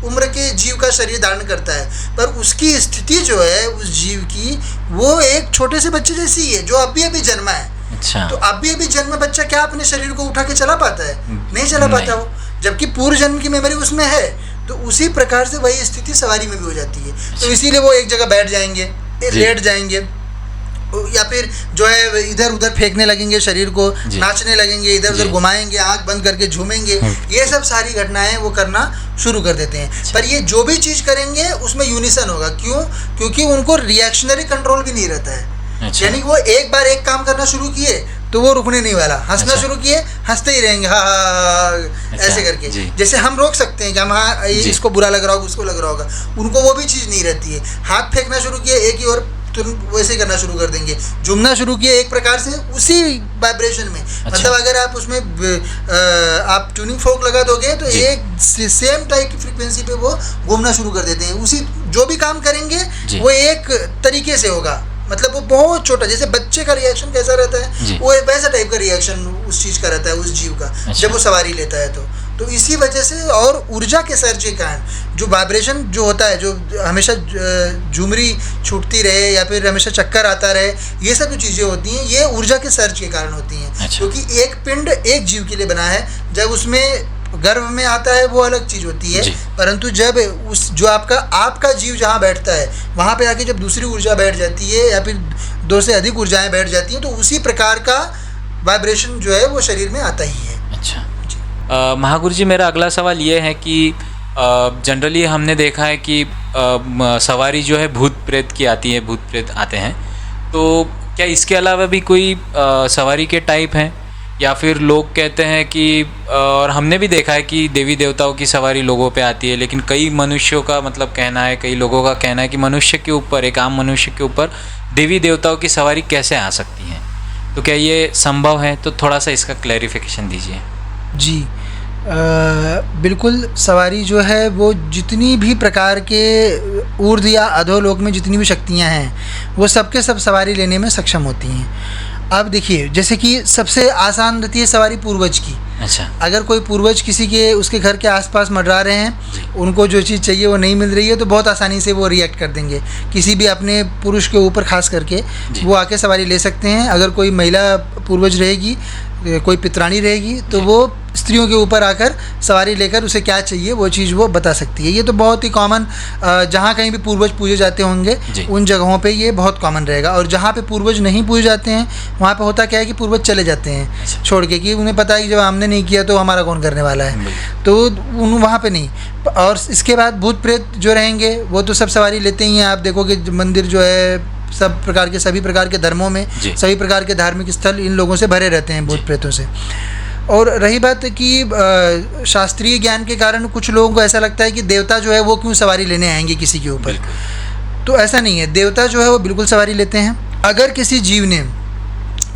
उम्र के जीव का शरीर धारण करता है, पर उसकी स्थिति जो है उस जीव की, वो एक छोटे से बच्चे जैसी ही है जो अभी अभी जन्मा है। अच्छा। तो अभी अभी जन्मा बच्चा क्या अपने शरीर को उठा के चला पाता है? नहीं चला नहीं। पाता वो, जबकि पूर्व जन्म की मेमोरी उसमें है। तो उसी प्रकार से वही स्थिति सवारी में भी हो जाती है। तो इसीलिए वो एक जगह बैठ जाएंगे, लेट जाएंगे, या फिर जो है इधर उधर फेंकने लगेंगे शरीर को, नाचने लगेंगे, इधर उधर घुमाएंगे, आंख बंद करके झूमेंगे। ये सब सारी घटनाएं वो करना शुरू कर देते हैं। पर ये जो भी चीज़ करेंगे उसमें यूनिसन होगा। क्यों? क्योंकि उनको रिएक्शनरी कंट्रोल भी नहीं रहता है। यानी कि वो एक बार एक काम करना शुरू किए तो वो रुकने नहीं वाला, हंसना शुरू किए हंसते ही रहेंगे, हाँ ऐसे करके। जैसे हम रोक सकते हैं कि हम हाँ इसको बुरा लग रहा होगा, उसको लग रहा होगा, उनको वो भी चीज़ नहीं रहती है। हाथ फेंकना शुरू किए एक ही और तुरंत वैसे करना शुरू कर देंगे, झूमना शुरू किए एक प्रकार से उसी वाइब्रेशन में। मतलब अगर आप उसमें आप ट्यूनिंग फोक लगा दोगे तो एक सेम टाइप की फ्रीक्वेंसी पे वो घूमना शुरू कर देते हैं। उसी जो भी काम करेंगे वो एक तरीके से होगा। मतलब वो बहुत छोटा, जैसे बच्चे का रिएक्शन कैसा रहता है वो वैसा टाइप का रिएक्शन उस चीज़ का रहता है, उस जीव का, जब वो सवारी लेता है। तो इसी वजह से और ऊर्जा के सर्ज के कारण जो वाइब्रेशन जो होता है, जो हमेशा झुमरी छूटती रहे या फिर हमेशा चक्कर आता रहे, ये सब जो चीज़ें होती हैं ये ऊर्जा के सर्ज के कारण होती हैं। क्योंकि एक पिंड एक जीव के लिए बना है, जब उसमें गर्भ में आता है वो अलग चीज़ होती है, परंतु जब उस जो आपका जीव जहाँ बैठता है वहाँ पे आके जब दूसरी ऊर्जा बैठ जाती है या फिर दो से अधिक ऊर्जाएं बैठ जाती हैं तो उसी प्रकार का वाइब्रेशन जो है वो शरीर में आता ही है। अच्छा। महागुरु जी, मेरा अगला सवाल ये है कि जनरली हमने देखा है कि सवारी जो है भूत प्रेत की आती है, भूत प्रेत आते हैं, तो क्या इसके अलावा भी कोई सवारी के टाइप हैं? या फिर लोग कहते हैं कि, और हमने भी देखा है कि देवी देवताओं की सवारी लोगों पे आती है, लेकिन कई मनुष्यों का मतलब कहना है, कई लोगों का कहना है कि मनुष्य के ऊपर, एक आम मनुष्य के ऊपर देवी देवताओं की सवारी कैसे आ सकती है? तो क्या ये संभव है? तो थोड़ा सा इसका क्लैरिफिकेशन दीजिए। जी, बिल्कुल। सवारी जो है वो जितनी भी प्रकार के ऊर्ध्व या अधोलोक में जितनी भी शक्तियां हैं वो सबके सब सवारी लेने में सक्षम होती हैं। अब देखिए, जैसे कि सबसे आसान रहती है सवारी पूर्वज की। अच्छा। अगर कोई पूर्वज किसी के उसके घर के आसपास मंडरा रहे हैं, उनको जो चीज़ चाहिए वो नहीं मिल रही है, तो बहुत आसानी से वो रिएक्ट कर देंगे। किसी भी अपने पुरुष के ऊपर खास करके वो आके सवारी ले सकते हैं। अगर कोई महिला पूर्वज रहेगी, कोई पितरानी रहेगी, तो वो स्त्रियों के ऊपर आकर सवारी लेकर उसे क्या चाहिए वो चीज़ वो बता सकती है। ये तो बहुत ही कॉमन, जहाँ कहीं भी पूर्वज पूजे जाते होंगे उन जगहों पे ये बहुत कॉमन रहेगा। और जहाँ पे पूर्वज नहीं पूजे जाते हैं वहाँ पे होता क्या है कि पूर्वज चले जाते हैं छोड़ के, कि उन्हें पता है कि जब हमने नहीं किया तो हमारा कौन करने वाला है, तो उन वहाँ पे नहीं। और इसके बाद भूत प्रेत जो रहेंगे वो तो सब सवारी लेते ही हैं। आप देखोगे मंदिर जो है सब प्रकार के, सभी प्रकार के धर्मों में, सभी प्रकार के धार्मिक स्थल इन लोगों से भरे रहते हैं, भूत प्रेतों से। और रही बात कि शास्त्रीय ज्ञान के कारण कुछ लोगों को ऐसा लगता है कि देवता जो है वो क्यों सवारी लेने आएंगे किसी के ऊपर, तो ऐसा नहीं है। देवता जो है वो बिल्कुल सवारी लेते हैं। अगर किसी जीव ने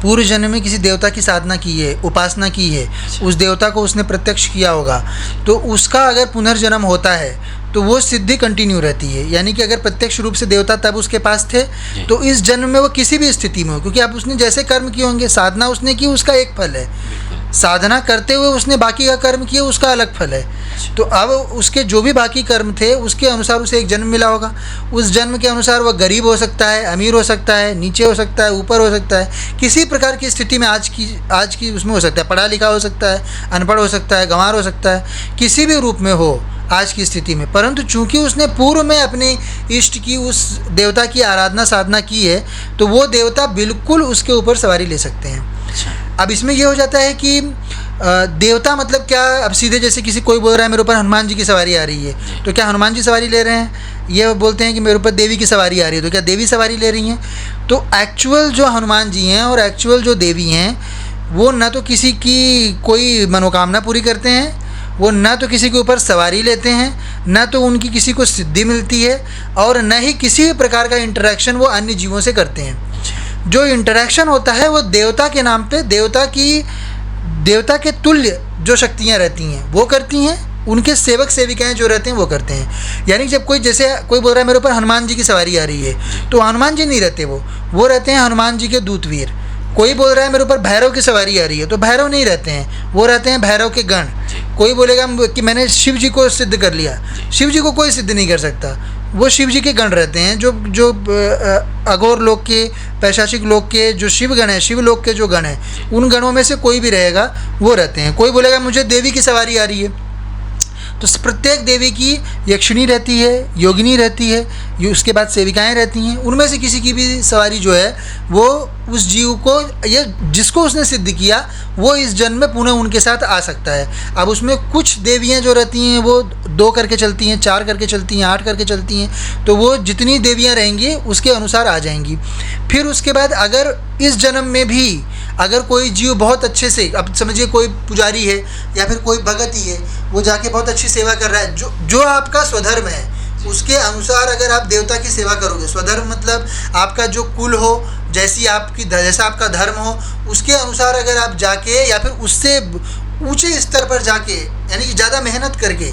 पूर्व जन्म में किसी देवता की साधना की है, उपासना की है, उस देवता को उसने प्रत्यक्ष किया होगा, तो उसका अगर पुनर्जन्म होता है तो वो सिद्धि कंटिन्यू रहती है। यानी कि अगर प्रत्यक्ष रूप से देवता तब उसके पास थे तो इस जन्म में वो किसी भी स्थिति में हो, क्योंकि आप उसने जैसे कर्म किए होंगे, साधना उसने की उसका एक फल है, साधना करते हुए उसने बाकी का कर्म किया उसका अलग फल है। तो अब उसके जो भी बाकी कर्म थे उसके अनुसार उसे एक जन्म मिला होगा। उस जन्म के अनुसार वह गरीब हो सकता है, अमीर हो सकता है, नीचे हो सकता है, ऊपर हो सकता है, किसी प्रकार की स्थिति में आज की उसमें हो सकता है, पढ़ा लिखा हो सकता है, अनपढ़ हो सकता है, गंवार हो सकता है, किसी भी रूप में हो आज की स्थिति में। परंतु चूंकि उसने पूर्व में अपने इष्ट की उस देवता की आराधना साधना की है तो वो देवता बिल्कुल उसके ऊपर सवारी ले सकते हैं। अब इसमें ये हो जाता है कि देवता मतलब क्या, अब सीधे जैसे किसी कोई बोल रहा है मेरे ऊपर हनुमान जी की सवारी आ रही है, तो क्या हनुमान जी सवारी ले रहे हैं? ये बोलते हैं कि मेरे ऊपर देवी की सवारी आ रही है, तो क्या देवी सवारी ले रही हैं? तो एक्चुअल जो हनुमान जी हैं और एक्चुअल जो देवी हैं वो न तो किसी की कोई मनोकामना पूरी करते हैं वो ना तो किसी के ऊपर सवारी लेते हैं, ना तो उनकी किसी को सिद्धि मिलती है, और न ही किसी भी प्रकार का इंटरेक्शन वो अन्य जीवों से करते हैं। जो इंटरेक्शन होता है वो देवता के नाम पे, देवता के तुल्य जो शक्तियाँ रहती हैं वो करती हैं, उनके सेवक सेविकाएं जो रहते हैं वो करते हैं। यानी जब जैसे कोई बोल रहा है मेरे ऊपर हनुमान जी की सवारी आ रही है, तो हनुमान जी नहीं रहते, वो रहते हैं हनुमान जी के दूतवीर। कोई बोल रहा है मेरे ऊपर भैरव की सवारी आ रही है, तो भैरव नहीं रहते हैं, वो रहते हैं भैरव के गण। कोई बोलेगा कि मैंने शिव जी को सिद्ध कर लिया, शिव जी को कोई सिद्ध नहीं कर सकता, वो शिव जी के गण रहते हैं। जो अघोर लोक के, पैशाचिक लोक के जो शिव गण है, शिव लोक के जो गण हैं, उन गणों में से कोई भी रहेगा वो रहते हैं। कोई बोलेगा मुझे देवी की सवारी आ रही है, तो प्रत्येक देवी की यक्षिणी रहती है, योगिनी रहती है, उसके बाद सेविकाएं रहती हैं। उनमें से किसी की भी सवारी जो है वो उस जीव को, ये जिसको उसने सिद्ध किया, वो इस जन्म में पुनः उनके साथ आ सकता है। अब उसमें कुछ देवियां जो रहती हैं वो 2 करके चलती हैं, 4 करके चलती हैं, 8 करके चलती हैं, तो वो जितनी देवियां रहेंगी उसके अनुसार आ जाएंगी। फिर उसके बाद अगर इस जन्म में भी अगर कोई जीव बहुत अच्छे से, अब समझिए कोई पुजारी है या फिर कोई भगत ही है, वो जाके बहुत अच्छी सेवा कर रहा है, जो आपका स्वधर्म है उसके अनुसार अगर आप देवता की सेवा करोगे, स्वधर्म मतलब आपका जो कुल हो, जैसा आपका धर्म हो, उसके अनुसार अगर आप जाके या फिर उससे ऊंचे स्तर पर जाके, यानी कि ज़्यादा मेहनत करके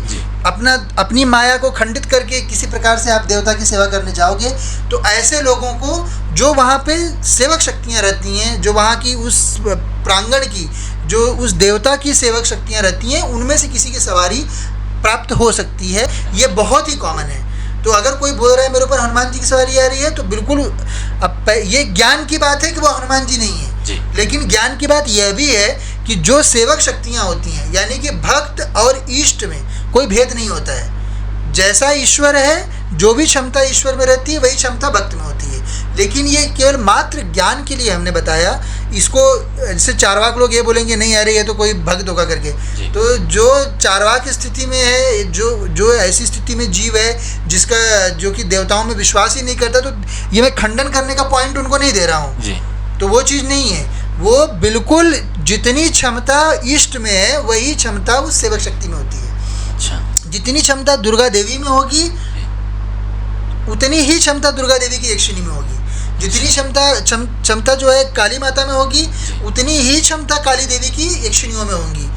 अपनी माया को खंडित करके किसी प्रकार से आप देवता की सेवा करने जाओगे, तो ऐसे लोगों को जो वहाँ पे सेवक शक्तियाँ रहती हैं, जो वहाँ की उस प्रांगण की, जो उस देवता की सेवक शक्तियाँ रहती हैं, उनमें से किसी की सवारी प्राप्त हो सकती है। ये बहुत ही कॉमन है। तो अगर कोई बोल रहा है मेरे ऊपर हनुमान जी की सवारी आ रही है, तो बिल्कुल अब ये ज्ञान की बात है कि वो हनुमान जी नहीं है, लेकिन ज्ञान की बात यह भी है कि जो सेवक शक्तियाँ होती हैं, यानी कि भक्त और इष्ट में कोई भेद नहीं होता है। जैसा ईश्वर है, जो भी क्षमता ईश्वर में रहती है वही क्षमता भक्त में होती है। लेकिन ये केवल मात्र ज्ञान के लिए हमने बताया इसको। जैसे चारवाक लोग ये बोलेंगे नहीं अरे ये तो कोई भक्त होगा करके, तो जो चारवाक स्थिति में है, जो ऐसी स्थिति में जीव है जो कि देवताओं में विश्वास ही नहीं करता, तो ये मैं खंडन करने का पॉइंट उनको नहीं दे रहा हूँ, तो वो चीज़ नहीं है। वो बिल्कुल जितनी क्षमता इष्ट में है वही क्षमता उस सेवक शक्ति में होती है। जितनी क्षमता दुर्गा देवी में होगी उतनी ही क्षमता दुर्गा देवी की यक्षिणी में होगी। जितनी क्षमता जो है काली माता में होगी, उतनी ही क्षमता काली देवी की यक्षिणियों में होंगी।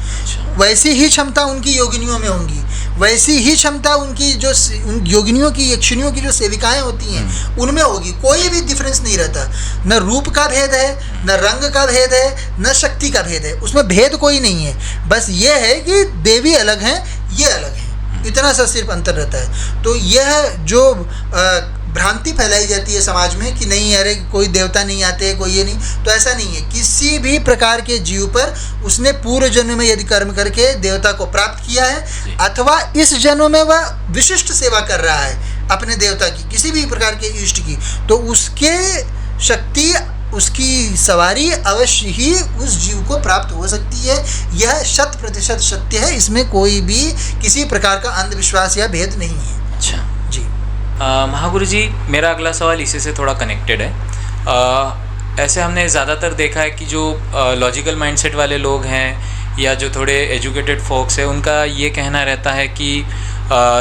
वैसी ही क्षमता उनकी योगिनियों में होंगी, वैसी ही क्षमता उनकी जो उन योगिनियों की, यक्षिणियों की जो सेविकाएं होती हैं उनमें होगी। कोई भी डिफरेंस नहीं रहता। न रूप का भेद है, न रंग का भेद है, न शक्ति का भेद है। उसमें भेद कोई नहीं है। बस ये है कि देवी अलग हैं, ये अलग हैं, इतना सा सिर्फ अंतर रहता है। तो यह जो भ्रांति फैलाई जाती है समाज में कि नहीं अरे कोई देवता नहीं आते, कोई ये नहीं, तो ऐसा नहीं है। किसी भी प्रकार के जीव पर उसने पूर्व जन्म में यदि कर्म करके देवता को प्राप्त किया है, अथवा इस जन्म में वह विशिष्ट सेवा कर रहा है अपने देवता की, किसी भी प्रकार के इष्ट की, तो उसके शक्ति, उसकी सवारी अवश्य ही उस जीव को प्राप्त हो सकती है। यह 100% सत्य है। इसमें कोई भी किसी प्रकार का अंधविश्वास या भेद नहीं है। अच्छा जी। महागुरु जी, मेरा अगला सवाल इसी से थोड़ा कनेक्टेड है। ऐसे हमने ज़्यादातर देखा है कि जो लॉजिकल माइंडसेट वाले लोग हैं या जो थोड़े एजुकेटेड फोक्स है, उनका ये कहना रहता है कि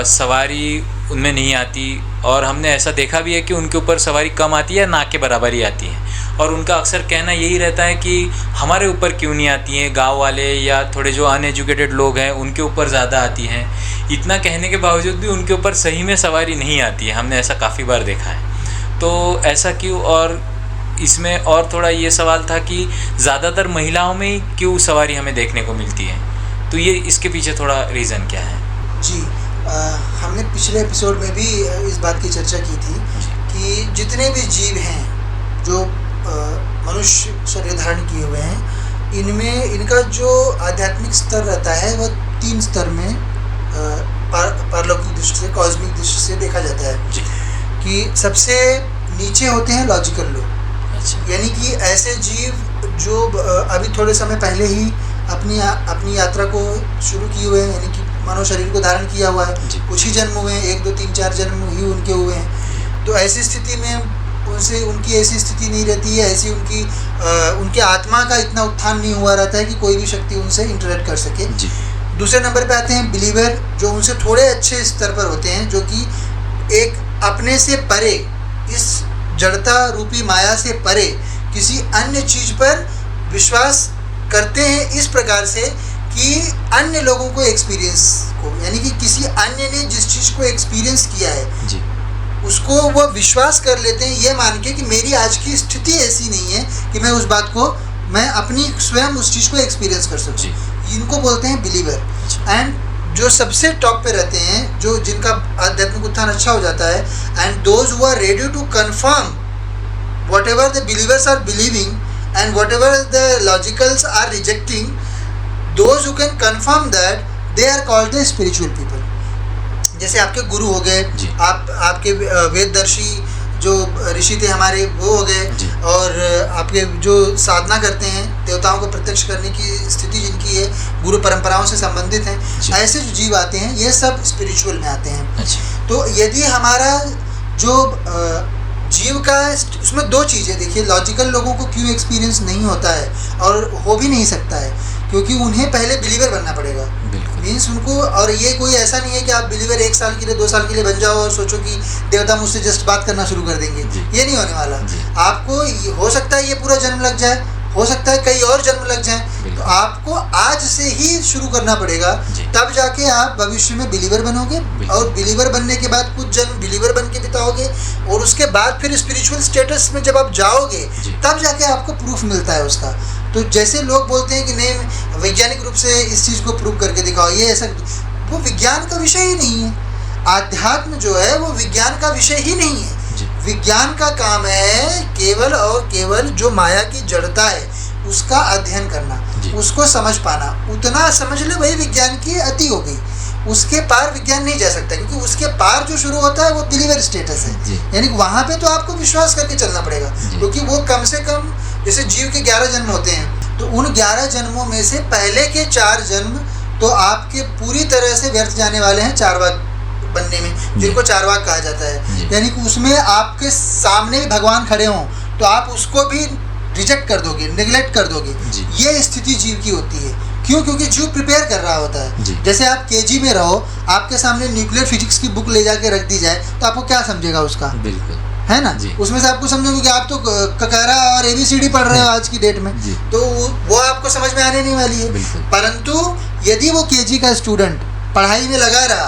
सवारी उनमें नहीं आती, और हमने ऐसा देखा भी है कि उनके ऊपर सवारी कम आती है, ना के बराबर ही आती है। और उनका अक्सर कहना यही रहता है कि हमारे ऊपर क्यों नहीं आती हैं, गांव वाले या थोड़े जो अनएजुकेटेड लोग हैं उनके ऊपर ज़्यादा आती हैं। इतना कहने के बावजूद भी उनके ऊपर सही में सवारी नहीं आती है। हमने ऐसा काफ़ी बार देखा है। तो ऐसा क्यों? और इसमें और थोड़ा ये सवाल था कि ज़्यादातर महिलाओं में ही क्यों सवारी हमें देखने को मिलती है, तो ये इसके पीछे थोड़ा रीज़न क्या है? जी, हमने पिछले एपिसोड में भी इस बात की चर्चा की थी कि जितने भी जीव हैं जो मनुष्य शरीर धारण किए हुए हैं, इनमें इनका जो आध्यात्मिक स्तर रहता है वह 3 स्तर में पारलौकिक दृष्टि से, कॉस्मिक दृष्टि से देखा जाता है। कि सबसे नीचे होते हैं लॉजिकल लोग, यानी कि ऐसे जीव जो अभी थोड़े समय पहले ही अपनी यात्रा को शुरू किए हुए हैं, यानी कि मानव शरीर को धारण किया हुआ है, कुछ ही जन्म हुए हैं, 1 2 3 4 जन्म ही उनके हुए हैं। तो ऐसी स्थिति में उनकी ऐसी स्थिति नहीं रहती है, ऐसी उनके आत्मा का इतना उत्थान नहीं हुआ रहता है कि कोई भी शक्ति उनसे इंटरेक्ट कर सके। दूसरे नंबर पे आते हैं बिलीवर, जो उनसे थोड़े अच्छे स्तर पर होते हैं, जो कि एक अपने से परे, इस जड़ता रूपी माया से परे किसी अन्य चीज़ पर विश्वास करते हैं इस प्रकार से कि अन्य लोगों को एक्सपीरियंस को, यानी कि किसी अन्य ने जिस चीज़ को एक्सपीरियंस किया है जी उसको वो विश्वास कर लेते हैं, ये मान के कि मेरी आज की स्थिति ऐसी नहीं है कि मैं उस बात को, मैं अपनी स्वयं उस चीज़ को एक्सपीरियंस कर सकूं। इनको बोलते हैं बिलीवर। एंड जो सबसे टॉप पे रहते हैं, जो जिनका आध्यात्मिक उत्थान अच्छा हो जाता है, and those who are ready to confirm whatever the believers are believing and whatever the logicals are rejecting, those who can confirm that they are called the spiritual people. जैसे आपके गुरु हो गए, आपके वेददर्शी जो ऋषि थे हमारे वो हो गए, और आपके जो साधना करते हैं देवताओं को प्रत्यक्ष करने की स्थिति जिनकी है, गुरु परंपराओं से संबंधित हैं, ऐसे जो जीव आते हैं ये सब स्पिरिचुअल में आते हैं। तो यदि हमारा जो जीव का, उसमें दो चीज़ें देखिए, लॉजिकल लोगों को क्यों एक्सपीरियंस नहीं होता है और हो भी नहीं सकता है, क्योंकि उन्हें पहले बिलीवर बनना पड़ेगा। मीन्स उनको, और ये कोई ऐसा नहीं है कि आप बिलीवर 1 साल के लिए 2 साल के लिए बन जाओ और सोचो कि देवता मुझसे जस्ट बात करना शुरू कर देंगे, ये नहीं होने वाला। आपको हो सकता है ये पूरा जन्म लग जाए, हो सकता है कई और जन्म लग जाएं, तो आपको आज से ही शुरू करना पड़ेगा, तब जाके आप भविष्य में बिलीवर बनोगे, और बिलीवर बनने के बाद कुछ जन्म बिलीवर बन के बिताओगे, और उसके बाद फिर स्पिरिचुअल स्टेटस में जब आप जाओगे तब जाके आपको प्रूफ मिलता है उसका। तो जैसे लोग बोलते हैं कि नहीं वैज्ञानिक रूप से इस चीज़ को प्रूव करके दिखाओ, ये ऐसा, वो विज्ञान का विषय ही नहीं है। आध्यात्म जो है वो विज्ञान का विषय ही नहीं है। विज्ञान का काम है केवल और केवल जो माया की जड़ता है उसका अध्ययन करना, उसको समझ पाना। उतना समझ ले वही विज्ञान की अति हो गई, उसके पार विज्ञान नहीं जा सकता, क्योंकि उसके पार जो शुरू होता है वो बिलीवर स्टेटस है, यानी वहाँ पे तो आपको विश्वास करके चलना पड़ेगा, क्योंकि वो कम से कम, जैसे जीव के 11 जन्म होते हैं, तो उन 11 जन्मों में से पहले के 4 जन्म तो आपके पूरी तरह से व्यर्थ जाने वाले हैं चारवाक बनने में, जिनको चारवाक कहा जाता है। यानी कि उसमें आपके सामने भी भगवान खड़े हों तो आप उसको भी रिजेक्ट कर दोगे, नेग्लेक्ट कर दोगे। ये स्थिति जीव की होती है। क्यों? क्योंकि जीव प्रिपेयर कर रहा होता है। जैसे आप केजी में रहो, आपके सामने न्यूक्लियर फिजिक्स की बुक ले जाके रख दी जाए तो आपको क्या समझेगा उसका? बिल्कुल, है ना? उसमें से आपको समझोगे कि आप तो ककारा और ABCD पढ़ रहे हो आज की डेट में, तो वो आपको समझ में आने नहीं वाली है। परंतु यदि वो केजी का स्टूडेंट पढ़ाई में लगा रहा,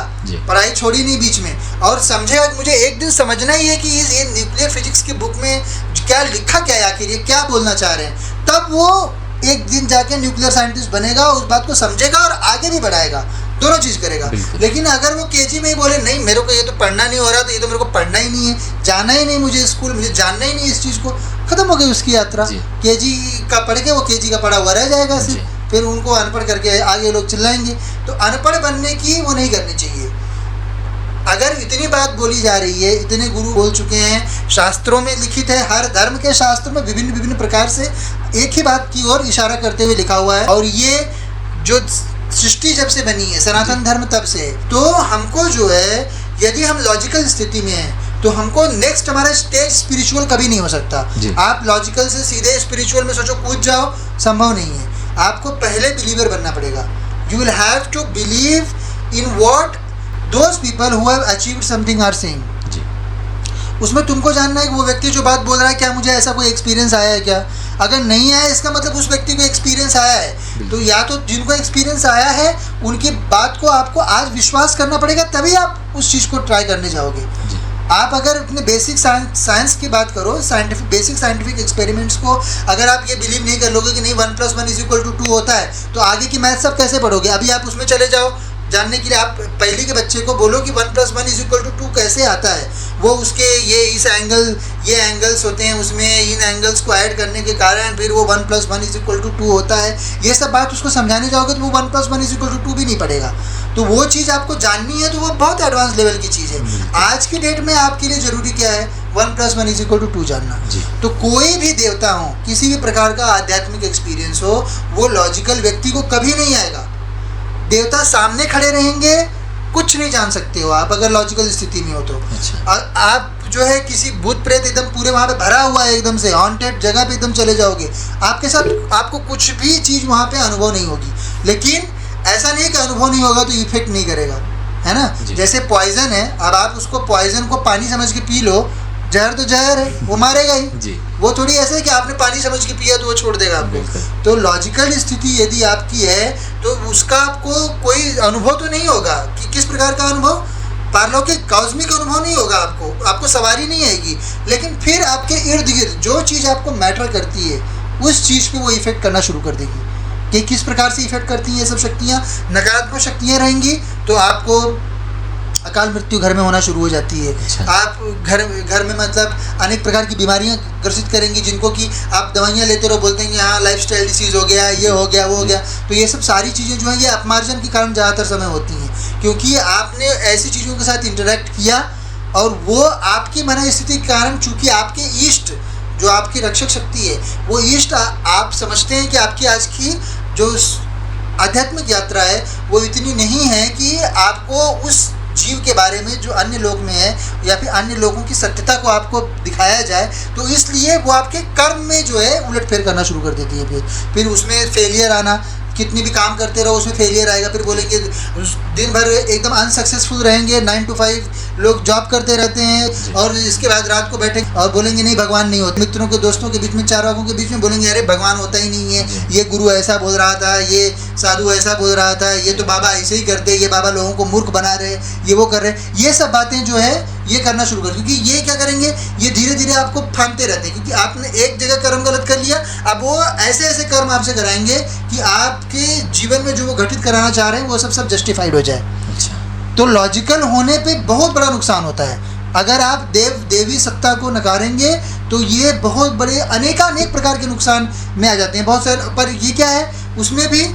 पढ़ाई छोड़ी नहीं बीच में, और समझेगा कि मुझे एक दिन समझना ही है कि ये न्यूक्लियर फिजिक्स की बुक में क्या लिखा, क्या है आखिर, ये क्या बोलना चाह रहे हैं, तब वो एक दिन जाके न्यूक्लियर साइंटिस्ट बनेगा, उस बात को समझेगा और आगे भी बढ़ाएगा, दोनों चीज़ करेगा। लेकिन अगर वो केजी में ही बोले नहीं मेरे को ये तो पढ़ना नहीं हो रहा, तो ये तो मेरे को पढ़ना ही नहीं है, जाना ही नहीं मुझे स्कूल, मुझे जानना ही नहीं इस चीज़ को, खत्म हो गई उसकी यात्रा। केजी का पढ़ के वो केजी का पढ़ा हुआ रह जाएगा सिर्फ, फिर उनको अनपढ़ करके आगे लोग चिल्लाएंगे। तो अनपढ़ बनने की वो नहीं करनी चाहिए। अगर इतनी बात बोली जा रही है, इतने गुरु बोल चुके हैं, शास्त्रों में लिखित है, हर धर्म के शास्त्र में विभिन्न विभिन्न प्रकार से एक ही बात की ओर इशारा करते हुए लिखा हुआ है, और ये जो सृष्टि जब से बनी है, सनातन धर्म तब से है। तो हमको जो है, यदि हम लॉजिकल स्थिति में हैं तो हमको नेक्स्ट हमारा स्टेज स्पिरिचुअल कभी नहीं हो सकता। आप लॉजिकल से सीधे स्पिरिचुअल में सोचो कूद जाओ, संभव नहीं है। आपको पहले बिलीवर बनना पड़ेगा। You will have to believe in what those people who have achieved something are saying. उसमें तुमको जानना है कि वो व्यक्ति जो बात बोल रहा है, क्या मुझे ऐसा कोई एक्सपीरियंस आया है क्या? अगर नहीं आया, इसका मतलब उस व्यक्ति को एक्सपीरियंस आया है। तो या तो जिनको एक्सपीरियंस आया है उनकी बात को आपको आज विश्वास करना पड़ेगा, तभी आप उस चीज़ को ट्राई करने जाओगे। आप अगर अपने बेसिक साइंस की बात करो, बेसिक साइंटिफिक एक्सपेरिमेंट्स को अगर आप ये बिलीव नहीं कर लोगे कि नहीं 1 + 1 = 2 होता है, तो आगे की मैथ सब कैसे पढ़ोगे? अभी आप उसमें चले जाओ जानने के लिए, आप पहले के बच्चे को बोलो कि 1 + 1 = 2 कैसे आता है, वो उसके ये एंगल्स होते हैं, उसमें इन एंगल्स को ऐड करने के कारण फिर वो 1 + 1 = 2 होता है। ये सब बात उसको समझाने जाओगे तो वो 1 + 1 = 2 भी नहीं पड़ेगा। तो वो चीज़ आपको जाननी है, तो वो बहुत एडवांस लेवल की चीज़ है। आज की डेट में आपके लिए ज़रूरी क्या है? 1 + 1 = 2 जानना। तो कोई भी देवता हो, किसी भी प्रकार का आध्यात्मिक एक्सपीरियंस हो, वो लॉजिकल व्यक्ति को कभी नहीं आएगा। देवता सामने खड़े रहेंगे, कुछ नहीं जान सकते हो आप अगर लॉजिकल स्थिति में हो तो। आप जो है किसी भूत प्रेत एकदम पूरे वहाँ पे भरा हुआ है, एकदम से हॉन्टेड जगह पे एकदम चले जाओगे, आपके साथ आपको कुछ भी चीज़ वहाँ पे अनुभव नहीं होगी। लेकिन ऐसा नहीं कि अनुभव नहीं होगा तो इफेक्ट नहीं करेगा, है ना। जैसे पॉइजन है, अब आप उसको पॉइजन को पानी समझ के पी लो, जहर तो जहर है, वो मारेगा ही जी। वो थोड़ी ऐसा है कि आपने पानी समझ के पिया तो वो छोड़ देगा आपको। तो लॉजिकल स्थिति यदि आपकी है तो उसका आपको कोई अनुभव तो नहीं होगा। कि किस प्रकार का अनुभव? पारलौकिक कॉस्मिक अनुभव नहीं होगा आपको सवारी नहीं आएगी, लेकिन फिर आपके इर्द गिर्द जो चीज़ आपको मैटर करती है उस चीज़ पे वो इफेक्ट करना शुरू कर देगी। कि किस प्रकार से इफेक्ट करती हैं ये सब शक्तियाँ? नकारात्मक शक्तियाँ रहेंगी तो आपको अकाल मृत्यु घर में होना शुरू हो जाती है। आप घर में मतलब अनेक प्रकार की बीमारियां ग्रसित करेंगी, जिनको कि आप दवाइयां लेते रहो, बोलते हैं कि हाँ लाइफस्टाइल डिसीज़ हो गया, ये हो गया, वो हो गया। तो ये सब सारी चीज़ें जो हैं ये अपमार्जन के कारण ज़्यादातर समय होती हैं, क्योंकि आपने ऐसी चीज़ों के साथ इंटरेक्ट किया और वो आपकी मन स्थिति के कारण, चूँकि आपके ईष्ट जो आपकी रक्षक शक्ति है वो ईष्ट आप समझते हैं कि आपकी आज की जो आध्यात्मिक यात्रा है वो इतनी नहीं है कि आपको उस जीव के बारे में जो अन्य लोक में है या फिर अन्य लोगों की सत्यता को आपको दिखाया जाए, तो इसलिए वो आपके कर्म में जो है उलटफेर करना शुरू कर देती है। फिर उसमें फेलियर आना, कितनी भी काम करते रहो उसमें फेलियर आएगा। फिर बोलेंगे दिन भर एकदम अनसक्सेसफुल रहेंगे, 9 to 5 लोग जॉब करते रहते हैं और इसके बाद रात को बैठे और बोलेंगे नहीं भगवान नहीं होता। मित्रों के दोस्तों के बीच में, चार वाकों के बीच में बोलेंगे अरे भगवान होता ही नहीं है, ये गुरु ऐसा बोल रहा था, ये साधु ऐसा बोल रहा था, ये तो बाबा ऐसे ही करते, ये बाबा लोगों को मूर्ख बना रहे, ये वो कर रहे। ये सब बातें जो है ये करना शुरू कर, क्योंकि ये क्या करेंगे, ये धीरे धीरे आपको फांदते रहते हैं, क्योंकि आपने एक जगह कर्म गलत कर लिया, अब वो ऐसे ऐसे कर्म आपसे कराएंगे कि आपके जीवन में जो वो घटित कराना चाह रहे हैं वो सब जस्टिफाइड हो जाए। तो लॉजिकल होने पे बहुत बड़ा नुकसान होता है। अगर आप देवी सत्ता को नकारेंगे तो ये बहुत बड़े अनेकानेक प्रकार के नुकसान में आ जाते हैं। बहुत सारे, पर ये क्या है, उसमें भी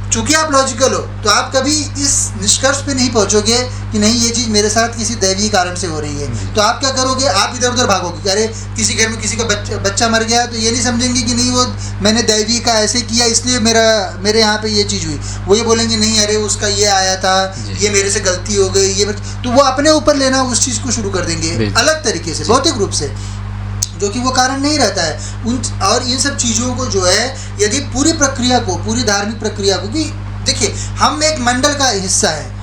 चूँकि आप लॉजिकल हो तो आप कभी इस निष्कर्ष पे नहीं पहुंचोगे कि नहीं ये चीज़ मेरे साथ किसी दैवीय कारण से हो रही है। तो आप क्या करोगे, आप इधर उधर भागोगे कि अरे किसी घर में किसी का बच्चा मर गया, तो ये नहीं समझेंगे कि नहीं वो मैंने दैवीय का ऐसे किया इसलिए मेरे यहाँ पे ये चीज़ हुई। वो ये बोलेंगे नहीं अरे उसका ये आया था, ये मेरे से गलती हो गई, ये तो वो अपने ऊपर लेना उस चीज़ को शुरू कर देंगे अलग तरीके से, भौतिक रूप से, जो कि वो कारण नहीं रहता है। और इन सब चीज़ों को जो है यदि पूरी प्रक्रिया को, पूरी धार्मिक प्रक्रिया को, कि देखिए हम एक मंडल का हिस्सा है,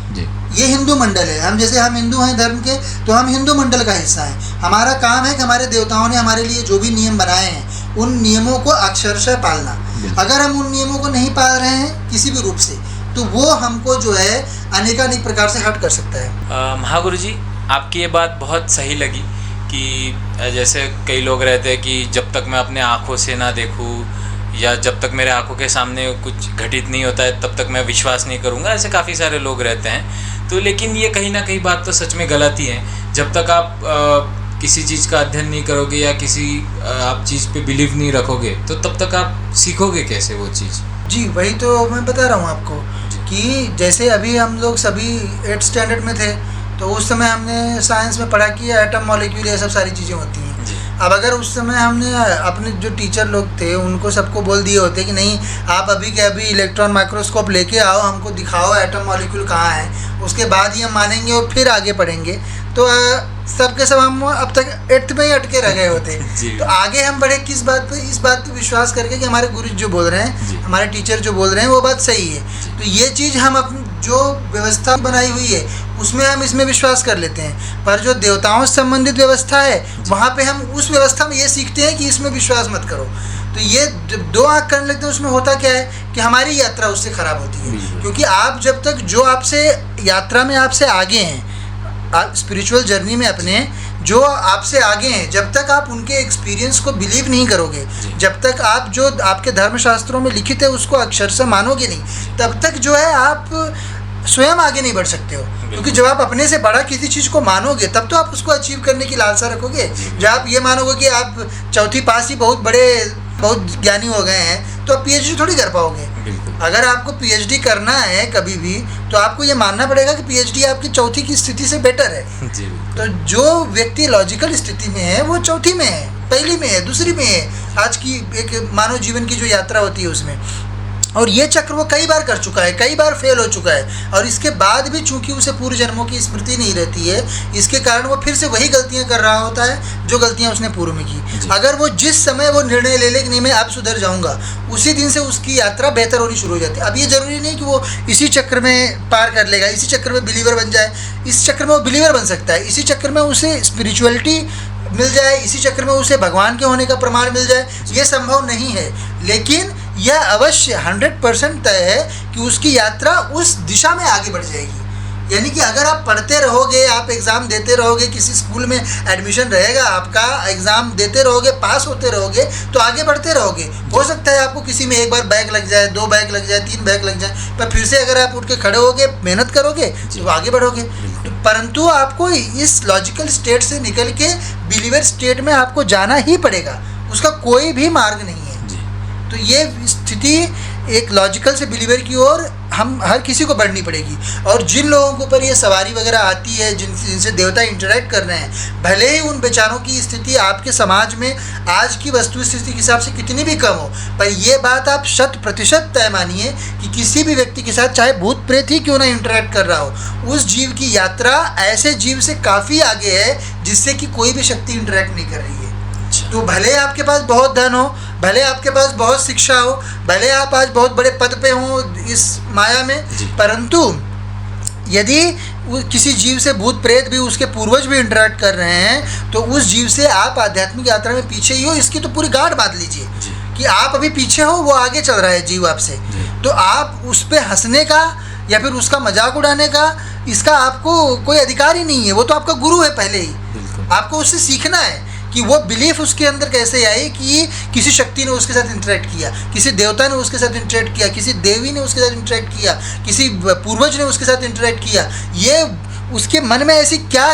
ये हिंदू मंडल है, हम जैसे हम हिंदू हैं धर्म के, तो हम हिंदू मंडल का हिस्सा है। हमारा काम है कि हमारे देवताओं ने हमारे लिए जो भी नियम बनाए हैं उन नियमों को अक्षरशः पालना। अगर हम उन नियमों को नहीं पाल रहे हैं किसी भी रूप से, तो वो हमको जो है अनेकानेक प्रकार से हर्ट कर सकता है। महागुरु जी, आपकी ये बात बहुत सही लगी कि जैसे कई लोग रहते हैं कि जब तक मैं अपने आँखों से ना देखूँ या जब तक मेरे आँखों के सामने कुछ घटित नहीं होता है तब तक मैं विश्वास नहीं करूँगा, ऐसे काफ़ी सारे लोग रहते हैं। तो लेकिन ये कहीं ना कहीं बात तो सच में गलत ही है। जब तक आप किसी चीज़ का अध्ययन नहीं करोगे या किसी आप चीज़ पे बिलीव नहीं रखोगे तो तब तक आप सीखोगे कैसे वो चीज़? जी वही तो मैं बता रहा हूँ आपको कि जैसे अभी हम लोग सभी 8th स्टैंडर्ड में थे तो उस समय हमने साइंस में पढ़ा कि एटम मॉलिक्यूल ये सब सारी चीज़ें होती हैं। अब अगर उस समय हमने अपने जो टीचर लोग थे उनको सबको बोल दिए होते कि नहीं आप अभी के अभी इलेक्ट्रॉन माइक्रोस्कोप लेके आओ, हमको दिखाओ एटम मॉलिक्यूल कहाँ है, उसके बाद ही हम मानेंगे और फिर आगे पढ़ेंगे, तो सबके सब हम अब तक 8th में ही अटके रह गए होते। तो आगे हम बढ़े किस बात पे, इस बात पे विश्वास करके कि हमारे गुरु जो बोल रहे हैं, हमारे टीचर जो बोल रहे हैं वो बात सही है। तो ये चीज़ हम अपनी जो व्यवस्था बनाई हुई है उसमें हम इसमें विश्वास कर लेते हैं, पर जो देवताओं से संबंधित व्यवस्था है वहाँ पे हम उस व्यवस्था में ये सीखते हैं कि इसमें विश्वास मत करो। तो ये जब 2 आँख करने लगते हैं उसमें होता क्या है कि हमारी यात्रा उससे ख़राब होती है, क्योंकि आप जब तक जो आपसे यात्रा में आपसे आगे हैं, स्पिरिचुअल जर्नी में अपने जो आपसे आगे हैं, जब तक आप उनके एक्सपीरियंस को बिलीव नहीं करोगे, जब तक आप जो आपके धर्मशास्त्रों में लिखित है उसको अक्षरशः मानोगे नहीं, तब तक जो है आप स्वयं आगे नहीं बढ़ सकते हो। क्योंकि जब आप अपने से बड़ा किसी चीज़ को मानोगे तब तो आप उसको अचीव करने की लालसा रखोगे। जब आप ये मानोगे कि आप 4th पास ही बहुत ज्ञानी हो गए हैं तो आप PhD थोड़ी कर पाओगे। अगर आपको PhD करना है कभी भी तो आपको ये मानना पड़ेगा कि PhD आपकी 4th की स्थिति से बेटर है। तो जो व्यक्ति लॉजिकल स्थिति में है वो 4th में है, 1ली में है, 2री में है, आज की एक मानव जीवन की जो यात्रा होती है उसमें। और ये चक्र वो कई बार कर चुका है, कई बार फेल हो चुका है, और इसके बाद भी चूंकि उसे पूर्व जन्मों की स्मृति नहीं रहती है, इसके कारण वो फिर से वही गलतियां कर रहा होता है जो गलतियां उसने पूर्व में की। अगर वो जिस समय वो निर्णय ले ले कि नहीं मैं अब सुधर जाऊंगा, उसी दिन से उसकी यात्रा बेहतर होनी शुरू हो जाती है। अब ये जरूरी नहीं कि वो इसी चक्र में पार कर लेगा, इसी चक्र में बिलीवर बन जाए, इस चक्र में वो बिलीवर बन सकता है, इसी चक्र में उसे स्पिरिचुअलिटी मिल जाए, इसी चक्र में उसे भगवान के होने का प्रमाण मिल जाए, ये संभव नहीं है। लेकिन यह अवश्य 100% तय है कि उसकी यात्रा उस दिशा में आगे बढ़ जाएगी। यानी कि अगर आप पढ़ते रहोगे, आप एग्ज़ाम देते रहोगे, किसी स्कूल में एडमिशन रहेगा आपका, एग्ज़ाम देते रहोगे, पास होते रहोगे, तो आगे बढ़ते रहोगे। हो सकता है आपको किसी में एक बार बैक लग जाए, 2 बैक लग जाए, 3 बैक लग जाए, पर फिर से अगर आप उठ के खड़े होगे, मेहनत करोगे तो आगे बढ़ोगे। परंतु आपको इस लॉजिकल स्टेट से निकल के बिलीवर स्टेट में आपको जाना ही पड़ेगा, उसका कोई भी मार्ग नहीं है। तो ये स्थिति एक लॉजिकल से बिलीवर की ओर हम हर किसी को बढ़नी पड़ेगी। और जिन लोगों के ऊपर ये सवारी वगैरह आती है, जिनसे देवता इंटरेक्ट कर रहे हैं, भले ही उन बेचारों की स्थिति आपके समाज में आज की वस्तु स्थिति के हिसाब से कितनी भी कम हो, पर ये बात आप 100% तय मानिए कि किसी भी व्यक्ति के साथ, चाहे भूत प्रेत ही क्यों ना इंटरेक्ट कर रहा हो, उस जीव की यात्रा ऐसे जीव से काफ़ी आगे है जिससे कि कोई भी शक्ति इंटरेक्ट नहीं कर रही है। तो भले आपके पास बहुत धन हो, भले आपके पास बहुत शिक्षा हो, भले आप आज बहुत बड़े पद पे हो इस माया में, परंतु यदि किसी जीव से भूत प्रेत भी, उसके पूर्वज भी इंटरेक्ट कर रहे हैं, तो उस जीव से आप आध्यात्मिक यात्रा में पीछे ही हो, इसकी तो पूरी गांठ बांध लीजिए कि आप अभी पीछे हो, वो आगे चल रहा है जीव आपसे। तो आप उस पर हंसने का या फिर उसका मजाक उड़ाने का, इसका आपको कोई अधिकार ही नहीं है। वो तो आपका गुरु है पहले ही, आपको उससे सीखना है कि वो बिलीफ उसके अंदर कैसे आई कि किसी शक्ति ने उसके साथ इंटरेक्ट किया, किसी देवता ने उसके साथ इंटरेक्ट किया, किसी देवी ने उसके साथ इंटरेक्ट किया, किसी पूर्वज ने उसके साथ इंटरेक्ट किया। ये उसके मन में ऐसी क्या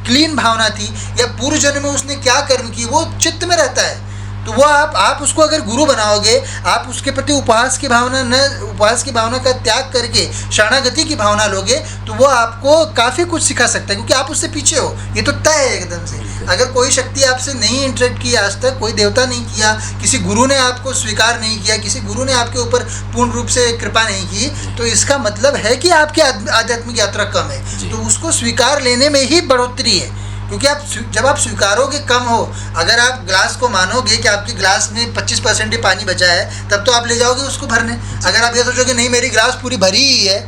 क्लीन भावना थी, या पूर्व जन्म में उसने क्या कर्म की, वो चित्त में रहता है। तो वो आप उसको अगर गुरु बनाओगे, आप उसके प्रति उपहास की भावना का त्याग करके शरणागति की भावना लोगे, तो वो आपको काफ़ी कुछ सिखा सकता है, क्योंकि आप उससे पीछे हो, ये तो तय है एकदम से। अगर कोई शक्ति आपसे नहीं इंटरेक्ट की आज तक, कोई देवता नहीं किया, किसी गुरु ने आपको स्वीकार नहीं किया, किसी गुरु ने आपके ऊपर पूर्ण रूप से कृपा नहीं की, तो इसका मतलब है कि आपकी आध्यात्मिक यात्रा कम है। तो उसको स्वीकार लेने में ही बढ़ोतरी है, क्योंकि जब आप स्वीकारोगे कम हो, अगर आप ग्लास को मानोगे कि आपके ग्लास में 25% ही पानी बचा है, तब तो आप ले जाओगे उसको भरने। अगर आप ये सोचोगे नहीं मेरी ग्लास पूरी भरी ही है,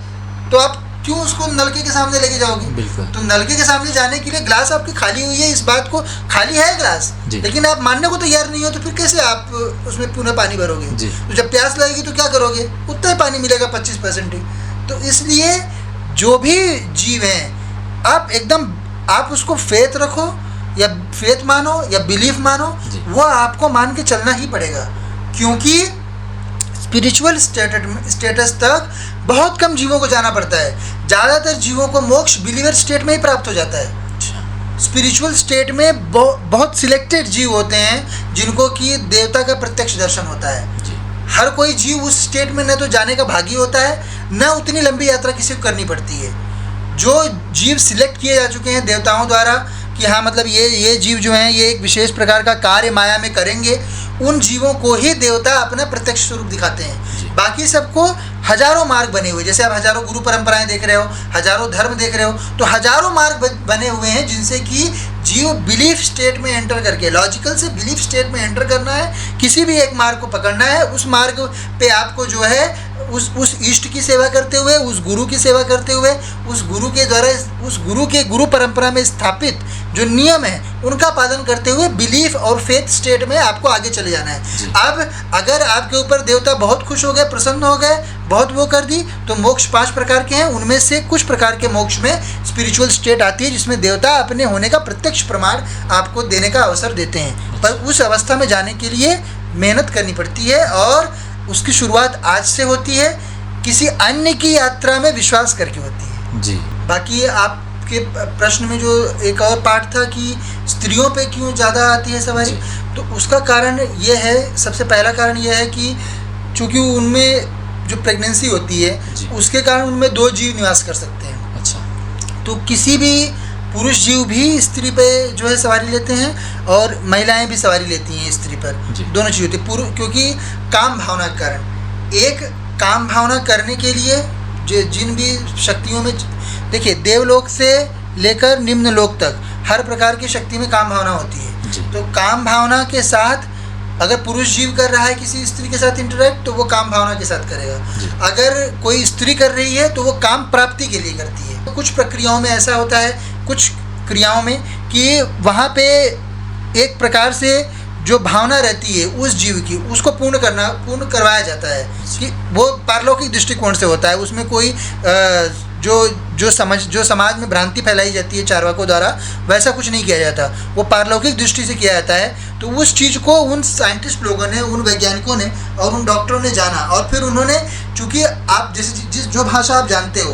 तो आप क्यों उसको नलके के सामने लेके जाओगे? तो नलके के सामने जाने के लिए ग्लास आपकी खाली हुई है, इस बात को खाली है ग्लास, लेकिन आप मानने को तैयार नहीं हो, तो फिर कैसे आप उसमें पुनः पानी भरोगे? तो जब प्यास लगेगी तो क्या करोगे? उतना ही पानी मिलेगा, 25% ही। तो इसलिए जो भी जीव हैं, आप उसको फेथ रखो या फेथ मानो या बिलीफ मानो, वो आपको मान के चलना ही पड़ेगा, क्योंकि स्पिरिचुअल स्टेटस तक बहुत कम जीवों को जाना पड़ता है। ज़्यादातर जीवों को मोक्ष बिलीवर स्टेट में ही प्राप्त हो जाता है। स्पिरिचुअल स्टेट में बहुत सिलेक्टेड जीव होते हैं जिनको कि देवता का प्रत्यक्ष दर्शन होता है। हर कोई जीव उस स्टेट में न तो जाने का भागी होता है, न उतनी लंबी यात्रा किसी को करनी पड़ती है। जो जीव सिलेक्ट किए जा चुके हैं देवताओं द्वारा कि हाँ मतलब ये जीव जो हैं ये एक विशेष प्रकार का कार्य माया में करेंगे, उन जीवों को ही देवता अपना प्रत्यक्ष स्वरूप दिखाते हैं। बाकी सबको हजारों मार्ग बने हुए, जैसे आप हजारों गुरु परंपराएं देख रहे हो, हजारों धर्म देख रहे हो, तो हजारों मार्ग बने हुए हैं जिनसे कि जीव बिलीफ स्टेट में एंटर करके, लॉजिकल से बिलीफ स्टेट में एंटर करना है, किसी भी एक मार्ग को पकड़ना है। उस मार्ग पे आपको जो है उस इष्ट की सेवा करते हुए, उस गुरु की सेवा करते हुए, उस गुरु के द्वारा, उस गुरु के गुरु परंपरा में स्थापित जो नियम है उनका पालन करते हुए बिलीफ और फेथ स्टेट में आपको आगे चले जाना है। अब अगर आपके ऊपर देवता बहुत खुश हो गए, प्रसन्न हो गए, बहुत वो कर दी, तो मोक्ष 5 प्रकार के हैं। उनमें से कुछ प्रकार के मोक्ष में स्पिरिचुअल स्टेट आती है जिसमें देवता अपने होने का प्रत्यक्ष प्रमाण आपको देने का अवसर देते हैं। पर उस अवस्था में जाने के लिए मेहनत करनी पड़ती है और उसकी शुरुआत आज से होती है, किसी अन्य की यात्रा में विश्वास करके होती है जी। बाकी आपके प्रश्न में जो एक और पार्ट था कि स्त्रियों पे क्यों ज़्यादा आती है सवारी, तो उसका कारण ये है, सबसे पहला कारण ये है कि चूँकि उनमें जो प्रेगनेंसी होती है उसके कारण उनमें 2 जीव निवास कर सकते हैं। अच्छा। तो किसी भी पुरुष जीव भी स्त्री पे जो है सवारी लेते हैं और महिलाएं भी सवारी लेती हैं स्त्री पर, दोनों चीज़ होती है। क्योंकि काम भावना के कारण, एक काम भावना करने के लिए जिन भी शक्तियों में, देखिए देवलोक से लेकर निम्न लोक तक हर प्रकार की शक्ति में काम भावना होती है। तो काम भावना के साथ अगर पुरुष जीव कर रहा है किसी स्त्री के साथ इंटरेक्ट, तो वो काम भावना के साथ करेगा। अगर कोई स्त्री कर रही है तो वो काम प्राप्ति के लिए करती है। तो कुछ प्रक्रियाओं में ऐसा होता है, कुछ क्रियाओं में, कि वहाँ पे एक प्रकार से जो भावना रहती है उस जीव की, उसको पूर्ण करवाया जाता है कि वो पारलौकिक दृष्टिकोण से होता है। उसमें कोई जो समाज में भ्रांति फैलाई जाती है चार्वाकों द्वारा, वैसा कुछ नहीं किया जाता। वो पारलौकिक दृष्टि से किया जाता है। तो उस चीज़ को उन साइंटिस्ट लोगों ने, उन वैज्ञानिकों ने और उन डॉक्टरों ने जाना, और फिर उन्होंने, चूँकि आप जो भाषा आप जानते हो,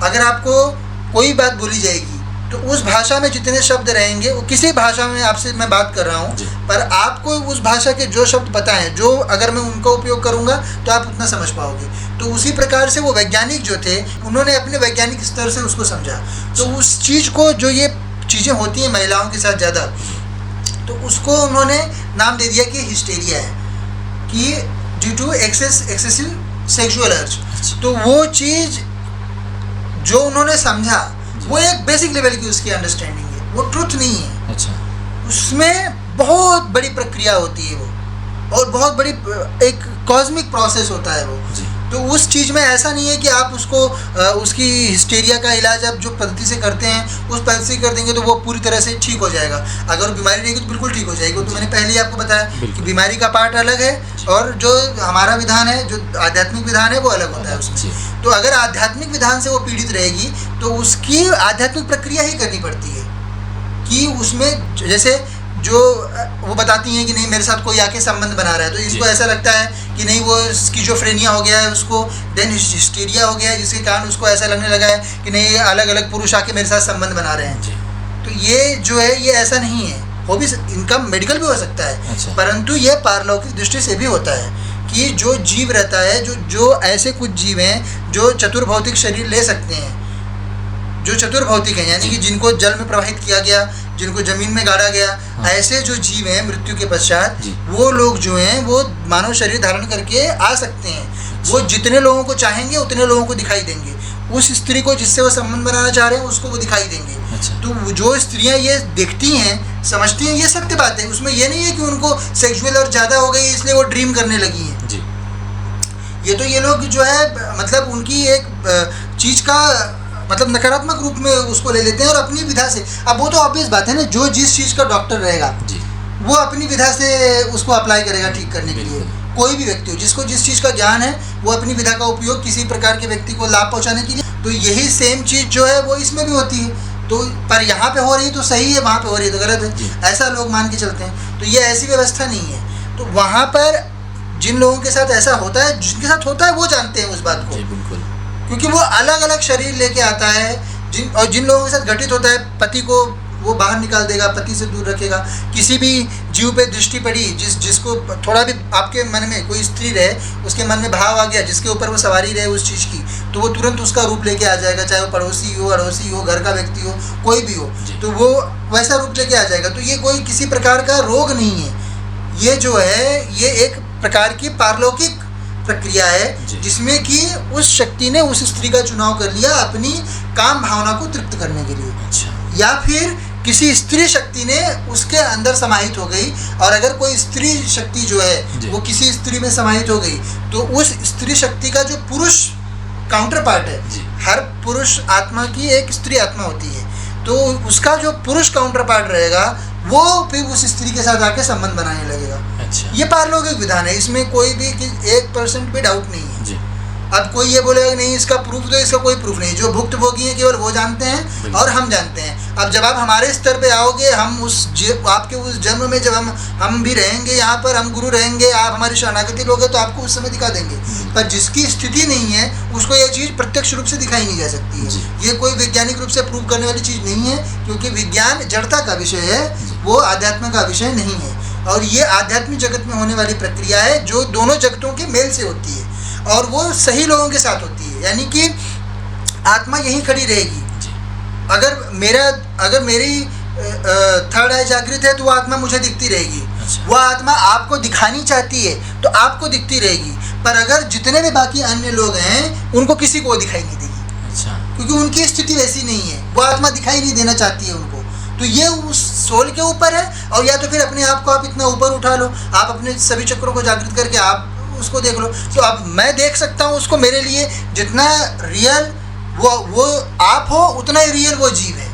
अगर आपको कोई बात बोली जाएगी तो उस भाषा में जितने शब्द रहेंगे, वो किसी भाषा में आपसे मैं बात कर रहा हूँ, पर आपको उस भाषा के जो शब्द पता हैं, जो अगर मैं उनका उपयोग करूँगा तो आप उतना समझ पाओगे। तो उसी प्रकार से वो वैज्ञानिक जो थे, उन्होंने अपने वैज्ञानिक स्तर से उसको समझा। तो उस चीज़ को, जो ये चीज़ें होती हैं महिलाओं के साथ ज़्यादा, तो उसको उन्होंने नाम दे दिया कि हिस्टेरिया है, कि ड्यू टू एक्सेसिव सेक्सुअल अर्ज। तो वो चीज़ जो उन्होंने समझा, वो एक बेसिक लेवल की उसकी अंडरस्टैंडिंग है, वो ट्रुथ नहीं है। अच्छा। उसमें बहुत बड़ी प्रक्रिया होती है वो, और बहुत बड़ी एक कॉस्मिक प्रोसेस होता है वो। तो उस चीज़ में ऐसा नहीं है कि आप उसको उसकी हिस्टेरिया का इलाज आप जो पद्धति से करते हैं उस पद्धति से कर देंगे तो वो पूरी तरह से ठीक हो जाएगा। अगर वो बीमारी रहेगी तो बिल्कुल ठीक हो जाएगी। तो मैंने पहले ही आपको बताया कि बीमारी का पार्ट अलग है और जो हमारा विधान है, जो आध्यात्मिक विधान है, वो अलग होता है उसमें। तो अगर आध्यात्मिक विधान से वो पीड़ित रहेगी तो उसकी आध्यात्मिक प्रक्रिया ही करनी पड़ती है, कि उसमें जैसे जो वो बताती हैं कि नहीं मेरे साथ कोई आके संबंध बना रहा है, तो इनको ऐसा लगता है कि नहीं वो स्किज़ोफ्रेनिया हो गया है उसको, देन हिस्टीरिया हो गया है, जिसके कारण उसको ऐसा लगने लगा है कि नहीं अलग अलग पुरुष आके मेरे साथ संबंध बना रहे हैं। तो ये जो है ये ऐसा नहीं है, वो भी इनका मेडिकल भी हो सकता है, परंतु ये पारलौकिक दृष्टि से भी होता है कि जो जीव रहता है, जो ऐसे कुछ जीव हैं जो चतुर्भौतिक शरीर ले सकते हैं, जो चतुर्भौतिक हैं, यानी कि जिनको जल में प्रवाहित किया गया, जिनको जमीन में गाड़ा गया, ऐसे जो जीव हैं मृत्यु के पश्चात, वो लोग जो हैं वो मानव शरीर धारण करके आ सकते हैं। वो जितने लोगों को चाहेंगे उतने लोगों को दिखाई देंगे। उस स्त्री को जिससे वो संबंध बनाना चाह रहे हैं उसको वो दिखाई देंगे। तो जो स्त्रियां ये देखती हैं, समझती हैं, ये सत्य बात है। उसमें ये नहीं है कि उनको सेक्सुअल और ज़्यादा हो गई इसलिए वो ड्रीम करने लगी हैं। ये तो ये लोग जो है मतलब उनकी एक चीज़ का मतलब नकारात्मक रूप में उसको ले लेते हैं और अपनी विधा से। अब वो तो ऑब्वियस बात है ना, जो जिस चीज़ का डॉक्टर रहेगा वो अपनी विधा से उसको अप्लाई करेगा ठीक करने के लिए। कोई भी व्यक्ति हो जिसको जिस चीज़ का ज्ञान है वो अपनी विधा का उपयोग किसी प्रकार के व्यक्ति को लाभ पहुंचाने के लिए, तो यही सेम चीज़ जो है वो इसमें भी होती है। तो पर यहाँ पे हो रही है तो सही है, वहाँ पे हो रही है तो गलत है, ऐसा लोग मान के चलते हैं। तो ये ऐसी व्यवस्था नहीं है। तो वहाँ पर जिन लोगों के साथ ऐसा होता है, जिनके साथ होता है वो जानते हैं उस बात को, क्योंकि वो अलग अलग शरीर लेके आता है। जिन लोगों के साथ घटित होता है, पति को वो बाहर निकाल देगा, पति से दूर रखेगा। किसी भी जीव पे दृष्टि पड़ी, जिसको थोड़ा भी आपके मन में कोई स्त्री रहे, उसके मन में भाव आ गया, जिसके ऊपर वो सवारी रहे उस चीज़ की, तो वो तुरंत उसका रूप लेके आ जाएगा, चाहे वो पड़ोसी हो, अड़ोसी हो, घर का व्यक्ति हो, कोई भी हो, तो वो वैसा रूप लेके आ जाएगा। तो ये कोई किसी प्रकार का रोग नहीं है। ये जो है ये एक प्रकार की पारलौकिक प्रक्रिया है जिसमें कि उस शक्ति ने उस स्त्री का चुनाव कर लिया अपनी काम भावना को तृप्त करने के लिए। या फिर किसी स्त्री शक्ति ने उसके अंदर समाहित हो गई, और अगर कोई स्त्री शक्ति जो है वो किसी स्त्री में समाहित हो गई तो उस स्त्री शक्ति का जो पुरुष काउंटर पार्ट है, हर पुरुष आत्मा की एक स्त्री आत्मा होती है, तो उसका जो पुरुष काउंटर पार्ट रहेगा वो फिर उस स्त्री के साथ आके संबंध बनाने लगेगा। ये पारलौकिक विधान है, इसमें कोई भी 1% भी डाउट नहीं है। अब कोई ये बोलेगा नहीं इसका प्रूफ दो, इसका कोई प्रूफ नहीं। जो भुक्तभोगी हैं केवल वो जानते हैं और हम जानते हैं। अब जब आप हमारे स्तर पे आओगे, हम आपके उस जन्म में जब हम भी रहेंगे यहाँ पर, हम गुरु रहेंगे, आप हमारी शरणागति लोगे तो आपको उस समय दिखा देंगे। पर जिसकी स्थिति नहीं है उसको ये चीज़ प्रत्यक्ष रूप से दिखाई नहीं जा सकती है। ये कोई वैज्ञानिक रूप से प्रूव करने वाली चीज़ नहीं है, क्योंकि विज्ञान जड़ता का विषय है, वो आध्यात्म का विषय नहीं है। और ये आध्यात्मिक जगत में होने वाली प्रक्रिया है जो दोनों जगतों के मेल से होती है, और वो सही लोगों के साथ होती है। यानी कि आत्मा यहीं खड़ी रहेगी। अगर मेरी थर्ड आई जागृत है तो वो आत्मा मुझे दिखती रहेगी, अच्छा। वो आत्मा आपको दिखानी चाहती है तो आपको दिखती रहेगी, पर अगर जितने भी बाकी अन्य लोग हैं उनको किसी को दिखाई नहीं देगी। अच्छा। क्योंकि उनकी स्थिति वैसी नहीं है, वो आत्मा दिखाई नहीं देना चाहती है उनको। तो ये उस सोल के ऊपर है, और या तो फिर अपने आप को आप इतना ऊपर उठा लो, आप अपने सभी चक्रों को जागृत करके आप उसको देख लो। तो अब मैं देख सकता हूँ उसको, मेरे लिए जितना रियल वो आप हो उतना ही रियल वो जीव है।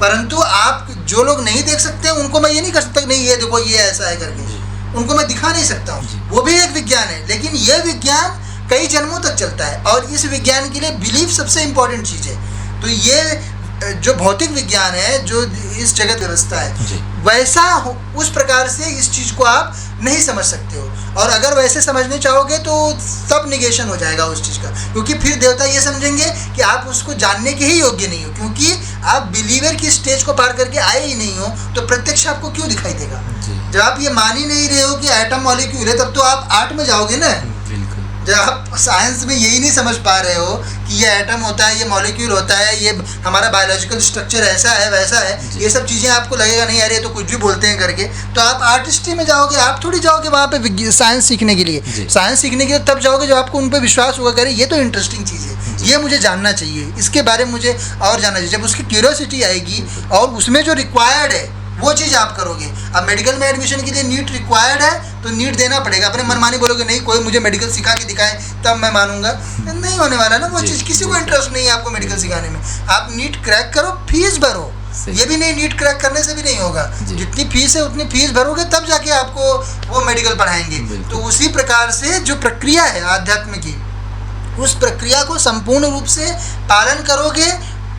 परंतु आप जो लोग नहीं देख सकते उनको मैं ये नहीं कर सकता नहीं ये देखो ये ऐसा है करके, उनको मैं दिखा नहीं सकता हूँ। वो भी एक विज्ञान है, लेकिन यह विज्ञान कई जन्मों तक चलता है, और इस विज्ञान के लिए बिलीफ सबसे इम्पोर्टेंट चीज़ है। तो ये जो भौतिक विज्ञान है, जो इस जगत व्यवस्था है, वैसा उस प्रकार से इस चीज़ को आप नहीं समझ सकते हो। और अगर वैसे समझने चाहोगे तो सब निगेशन हो जाएगा उस चीज़ का, क्योंकि फिर देवता ये समझेंगे कि आप उसको जानने के ही योग्य नहीं हो, क्योंकि आप बिलीवर की स्टेज को पार करके आए ही नहीं हो, तो प्रत्यक्ष आपको क्यों दिखाई देगा। जब आप ये मान ही नहीं रहे हो कि एटम मॉलिक्यूल है, तब तो आप आर्ट में जाओगे ना। जब आप साइंस में यही नहीं समझ पा रहे हो कि ये एटम होता है, ये मॉलिक्यूल होता है, ये हमारा बायोलॉजिकल स्ट्रक्चर ऐसा है वैसा है, ये सब चीज़ें आपको लगेगा नहीं यार ये तो कुछ भी बोलते हैं करके, तो आप आर्टिस्ट्री में जाओगे। आप थोड़ी जाओगे वहाँ पे साइंस सीखने के लिए। साइंस सीखने के लिए तब जाओगे जब आपको उन पर विश्वास होगा, करे ये तो इंटरेस्टिंग चीज़ है, ये मुझे जानना चाहिए, इसके बारे में मुझे और जानना चाहिए। जब उसकी क्यूरियोसिटी आएगी और उसमें जो रिक्वायर्ड है वो चीज़ आप करोगे। अब मेडिकल में एडमिशन के लिए नीट रिक्वायर्ड है तो नीट देना पड़ेगा। अपने मनमानी बोलोगे नहीं कोई मुझे मेडिकल सिखा के दिखाए तब मैं मानूंगा, नहीं होने वाला ना वो चीज़। किसी को इंटरेस्ट नहीं है आपको मेडिकल सिखाने में। आप नीट क्रैक करो, फीस भरो। ये भी नहीं, नीट क्रैक करने से भी नहीं होगा, जितनी फीस है उतनी फीस भरोगे तब जाके आपको वो मेडिकल पढ़ाएंगे। तो उसी प्रकार से जो प्रक्रिया है आध्यात्म की, उस प्रक्रिया को संपूर्ण रूप से पालन करोगे,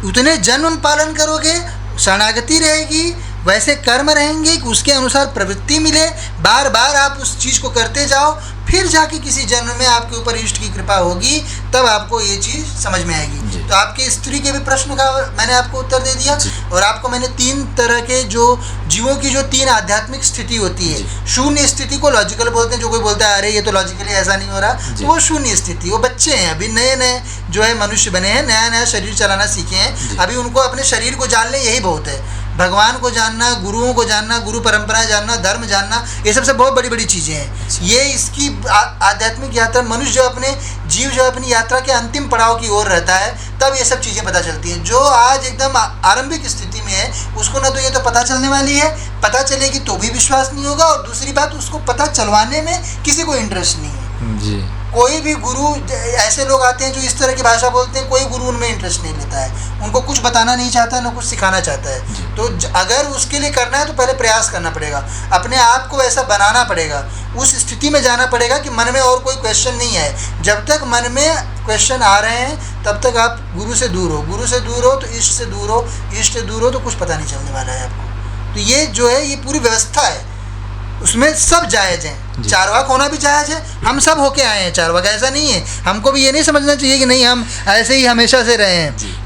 उतने जन्म पालन करोगे, शरणागति रहेगी, वैसे कर्म रहेंगे कि उसके अनुसार प्रवृत्ति मिले, बार बार आप उस चीज़ को करते जाओ, फिर जाके किसी जन्म में आपके ऊपर इष्ट की कृपा होगी, तब आपको ये चीज़ समझ में आएगी। तो आपके स्त्री के भी प्रश्न का मैंने आपको उत्तर दे दिया, और आपको मैंने 3 तरह के जो जीवों की जो 3 आध्यात्मिक स्थिति होती है। शून्य स्थिति को लॉजिकल बोलते हैं, जो कोई बोलता है अरे ये तो लॉजिकली ऐसा नहीं हो रहा, तो वो शून्य स्थिति। वो बच्चे हैं, अभी नए नए जो है मनुष्य बने हैं, नया नया शरीर चलाना सीखे हैं, अभी उनको अपने शरीर को जान लें यही बहुत है। भगवान को जानना, गुरुओं को जानना, गुरु परंपराएं जानना, धर्म जानना, ये सबसे बहुत बड़ी बड़ी चीज़ें हैं। ये इसकी आध्यात्मिक यात्रा, मनुष्य जो अपने जीव जो अपनी यात्रा के अंतिम पड़ाव की ओर रहता है, तब ये सब चीज़ें पता चलती हैं। जो आज एकदम आरंभिक स्थिति में है उसको ना तो ये तो पता चलने वाली है, पता चलेगी तो भी विश्वास नहीं होगा, और दूसरी बात उसको पता चलवाने में किसी को इंटरेस्ट नहीं है जी। कोई भी गुरु, ऐसे लोग आते हैं जो इस तरह की भाषा बोलते हैं, कोई गुरु उनमें इंटरेस्ट नहीं लेता है, उनको कुछ बताना नहीं चाहता है, ना कुछ सिखाना चाहता है। तो अगर उसके लिए करना है तो पहले प्रयास करना पड़ेगा, अपने आप को ऐसा बनाना पड़ेगा, उस स्थिति में जाना पड़ेगा कि मन में और कोई क्वेश्चन नहीं है। जब तक मन में क्वेश्चन आ रहे हैं तब तक आप गुरु से दूर हो, गुरु से दूर हो तो इष्ट से दूर हो, इष्ट से दूर हो तो कुछ पता नहीं चलने वाला है आपको। तो ये जो है ये पूरी व्यवस्था है, उसमें सब जायज़ हैं। चारवाक होना भी जायज़ है, हम सब होके आए हैं चारवाक, ऐसा नहीं है। हमको भी ये नहीं समझना चाहिए कि नहीं हम ऐसे ही हमेशा से रहे हैं।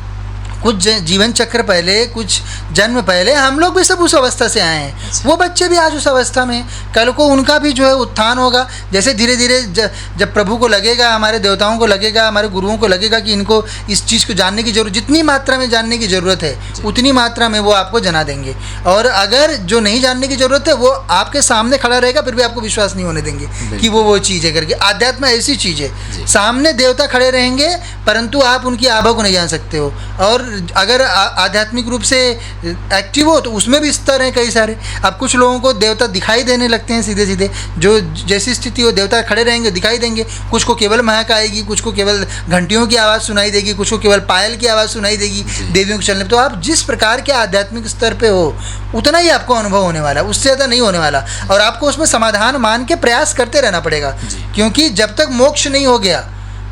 कुछ जीवन चक्र पहले, कुछ जन्म पहले हम लोग भी सब उस अवस्था से आए हैं। वो बच्चे भी आज उस अवस्था में, कल को उनका भी जो है उत्थान होगा। जैसे धीरे धीरे जब प्रभु को लगेगा, हमारे देवताओं को लगेगा, हमारे गुरुओं को लगेगा कि इनको इस चीज़ को जानने की जरूरत, जितनी मात्रा में जानने की ज़रूरत है उतनी मात्रा में वो आपको जना देंगे। और अगर जो नहीं जानने की ज़रूरत है वो आपके सामने खड़ा रहेगा, फिर भी आपको विश्वास नहीं होने देंगे कि वो चीज़ है करके। आध्यात्म ऐसी चीज़ है, सामने देवता खड़े रहेंगे परंतु आप उनकी आभा को नहीं जान सकते हो। और अगर आध्यात्मिक रूप से एक्टिव हो तो उसमें भी स्तर हैं कई सारे। अब कुछ लोगों को देवता दिखाई देने लगते हैं सीधे सीधे, जो जैसी स्थिति हो देवता खड़े रहेंगे दिखाई देंगे। कुछ को केवल महक आएगी, कुछ को केवल घंटियों की आवाज़ सुनाई देगी, कुछ को केवल पायल की आवाज़ सुनाई देगी देवियों के चलने। तो आप जिस प्रकार के आध्यात्मिक स्तर पे हो उतना ही आपको अनुभव होने वाला, उससे ज़्यादा नहीं होने वाला। और आपको उसमें समाधान मान के प्रयास करते रहना पड़ेगा, क्योंकि जब तक मोक्ष नहीं हो गया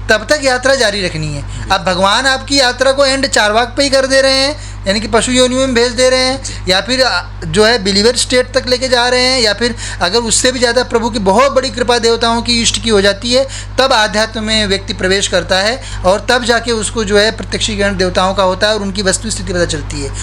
तब तक यात्रा जारी रखनी है। अब भगवान आपकी यात्रा को एंड चारवाक पे ही कर दे रहे हैं, यानी कि पशु योनियों में भेज दे रहे हैं, या फिर जो है बिलीवर स्टेट तक लेके जा रहे हैं, या फिर अगर उससे भी ज़्यादा प्रभु की बहुत बड़ी कृपा देवताओं की इष्ट की हो जाती है, तब आध्यात्म में व्यक्ति प्रवेश करता है और तब जाके उसको जो है प्रत्यक्षीकरण देवताओं का होता है और उनकी वस्तु स्थिति पता चलती है।